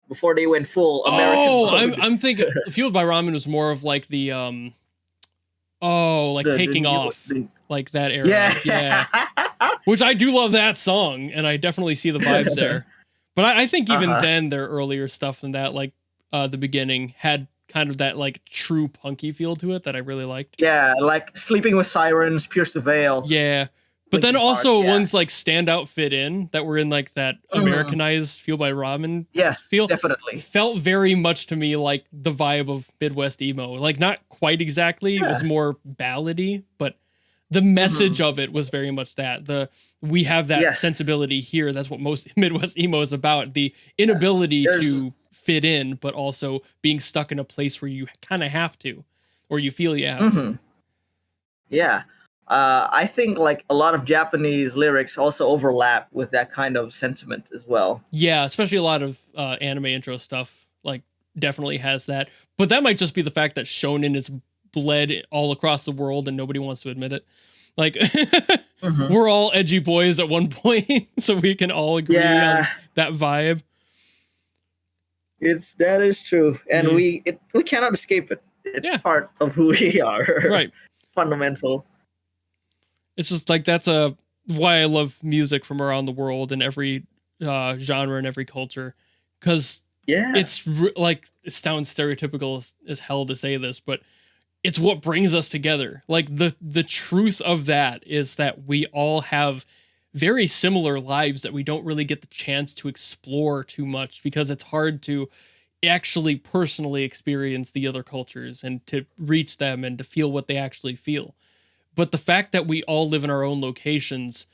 before they went full American. Oh, I'm thinking Fueled by Ramen was more of like the Taking Off, like that era. Yeah. Which I do love that song, and I definitely see the vibes there. But I think even then, their earlier stuff than that, like The Beginning, had kind of that like true punky feel to it that I really liked. Yeah, like Sleeping with Sirens, Pierce the Veil. Yeah. But then also ones like Stand Out Fit In that were in like that Americanized Feel by Ramen feel. Definitely. Felt very much to me like the vibe of Midwest emo. Like not quite exactly. It was more ballady, but the message of it was very much that. We have that sensibility here. That's what most Midwest emo is about. The inability to fit in, but also being stuck in a place where you kind of have to, or you feel you have to. Yeah. I think like a lot of Japanese lyrics also overlap with that kind of sentiment as well. Yeah, especially a lot of anime intro stuff like definitely has that. But that might just be the fact that shonen is bled all across the world and nobody wants to admit it. Like we're all edgy boys at one point, so we can all agree on that vibe. That is true, and we cannot escape it. It's part of who we are. Right. Fundamental. It's just like that's why I love music from around the world and every genre and every culture, because it's like it sounds stereotypical as hell to say this, but it's what brings us together. Like the truth of that is that we all have very similar lives that we don't really get the chance to explore too much because it's hard to actually personally experience the other cultures and to reach them and to feel what they actually feel. But the fact that we all live in our own locations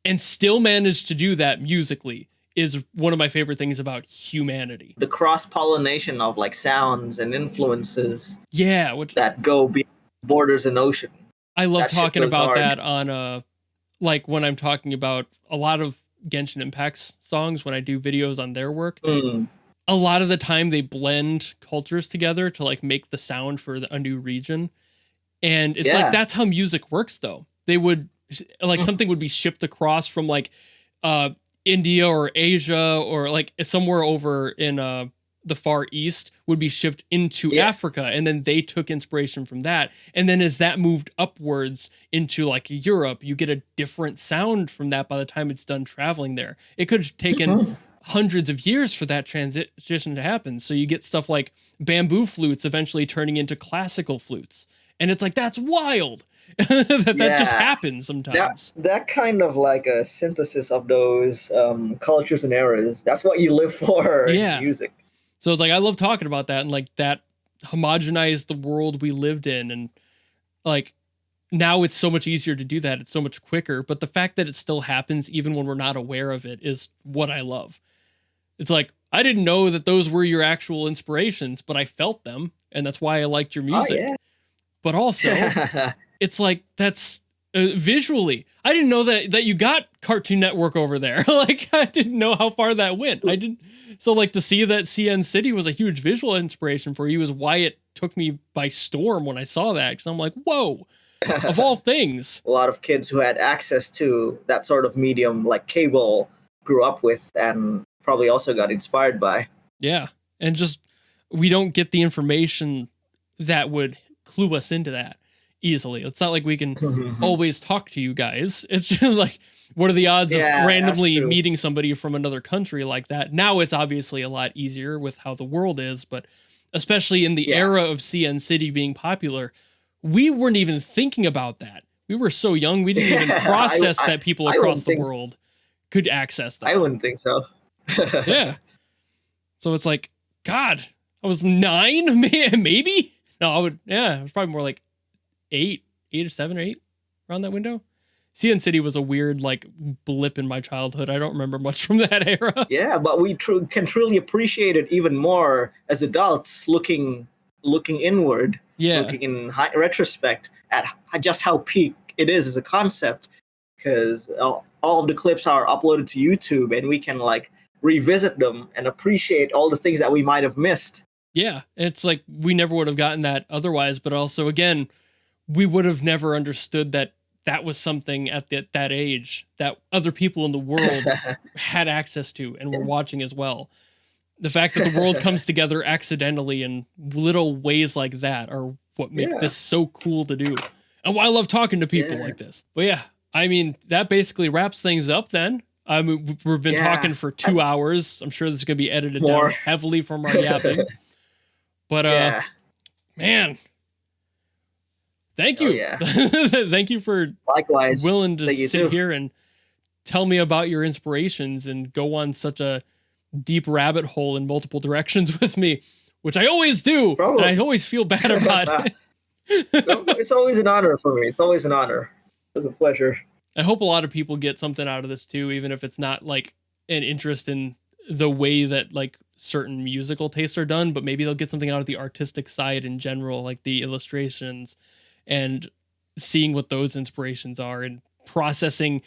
and still manage to do that musically is one of my favorite things about humanity. The cross-pollination of like sounds and influences. Yeah, that go beyond borders and ocean. I love talking about that on like when I'm talking about a lot of Genshin Impact's songs when I do videos on their work. A lot of the time they blend cultures together to like make the sound for a new region. And it's like that's how music works though. They would like something would be shipped across from like India or Asia or like somewhere over in the Far East would be shipped into Africa, and then they took inspiration from that. And then as that moved upwards into like Europe, you get a different sound from that by the time it's done traveling there. It could have taken hundreds of years for that transition to happen. So you get stuff like bamboo flutes eventually turning into classical flutes. And it's like, that's wild. that just happens sometimes. That kind of like a synthesis of those cultures and eras. That's what you live for in music. So it's like, I love talking about that, and like that homogenized the world we lived in. And like now it's so much easier to do that. It's so much quicker. But the fact that it still happens even when we're not aware of it is what I love. It's like, I didn't know that those were your actual inspirations, but I felt them. And that's why I liked your music. But also, it's like, that's visually, I didn't know that you got Cartoon Network over there. Like, I didn't know how far that went. So like to see that CN City was a huge visual inspiration for you is why it took me by storm when I saw that. Because I'm like, whoa, of all things. A lot of kids who had access to that sort of medium like cable grew up with and probably also got inspired by. Yeah. And just, we don't get the information that would clue us into that easily. It's not like we can always talk to you guys. It's just like, what are the odds of randomly meeting somebody from another country like that? Now it's obviously a lot easier with how the world is, but especially in the era of CN City being popular, we weren't even thinking about that. We were so young, we didn't even process that people across the world could access that. I wouldn't think so. Yeah. So it's like, God, I was 9, maybe? No, I would, it was probably more like 8 or 7 or 8 around that window. CN City was a weird like blip in my childhood. I don't remember much from that era. Yeah, but we can truly appreciate it even more as adults looking inward, looking in retrospect at just how peak it is as a concept, because all of the clips are uploaded to YouTube and we can like revisit them and appreciate all the things that we might have missed. Yeah, it's like we never would have gotten that otherwise, but also again, we would have never understood that was something at that age that other people in the world had access to and were watching as well. The fact that the world comes together accidentally in little ways like that are what make this so cool to do. And why I love talking to people like this. But yeah, I mean, that basically wraps things up then. I mean, we've been talking for 2 hours. I'm sure this is going to be edited down heavily from our yapping. But Man. Thank you. Yeah. Thank you for likewise willing to sit too. Here and tell me about your inspirations and go on such a deep rabbit hole in multiple directions with me, which I always do. And I always feel bad about it. It's always an honor for me. It's always an honor. It's a pleasure. I hope a lot of people get something out of this too, even if it's not like an interest in the way that like certain musical tastes are done, but maybe they'll get something out of the artistic side in general, like the illustrations and seeing what those inspirations are and processing.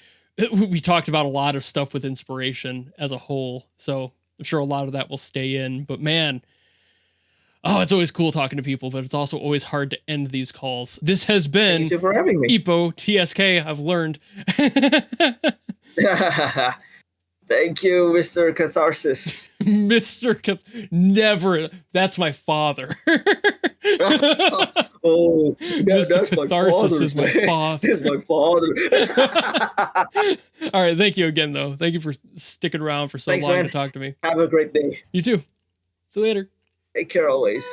We talked about a lot of stuff with inspiration as a whole, so I'm sure a lot of that will stay in, but man, it's always cool talking to people, but it's also always hard to end these calls. This has been Thank you for having me. ippo.tsk. I've learned. Thank you, Mr. Catharsis. Never. That's my father. Oh, Mr. Catharsis is my father. That's my father. All right. Thank you again, though. Thank you for sticking around for so long to talk to me. Have a great day. You too. See you later. Take care always.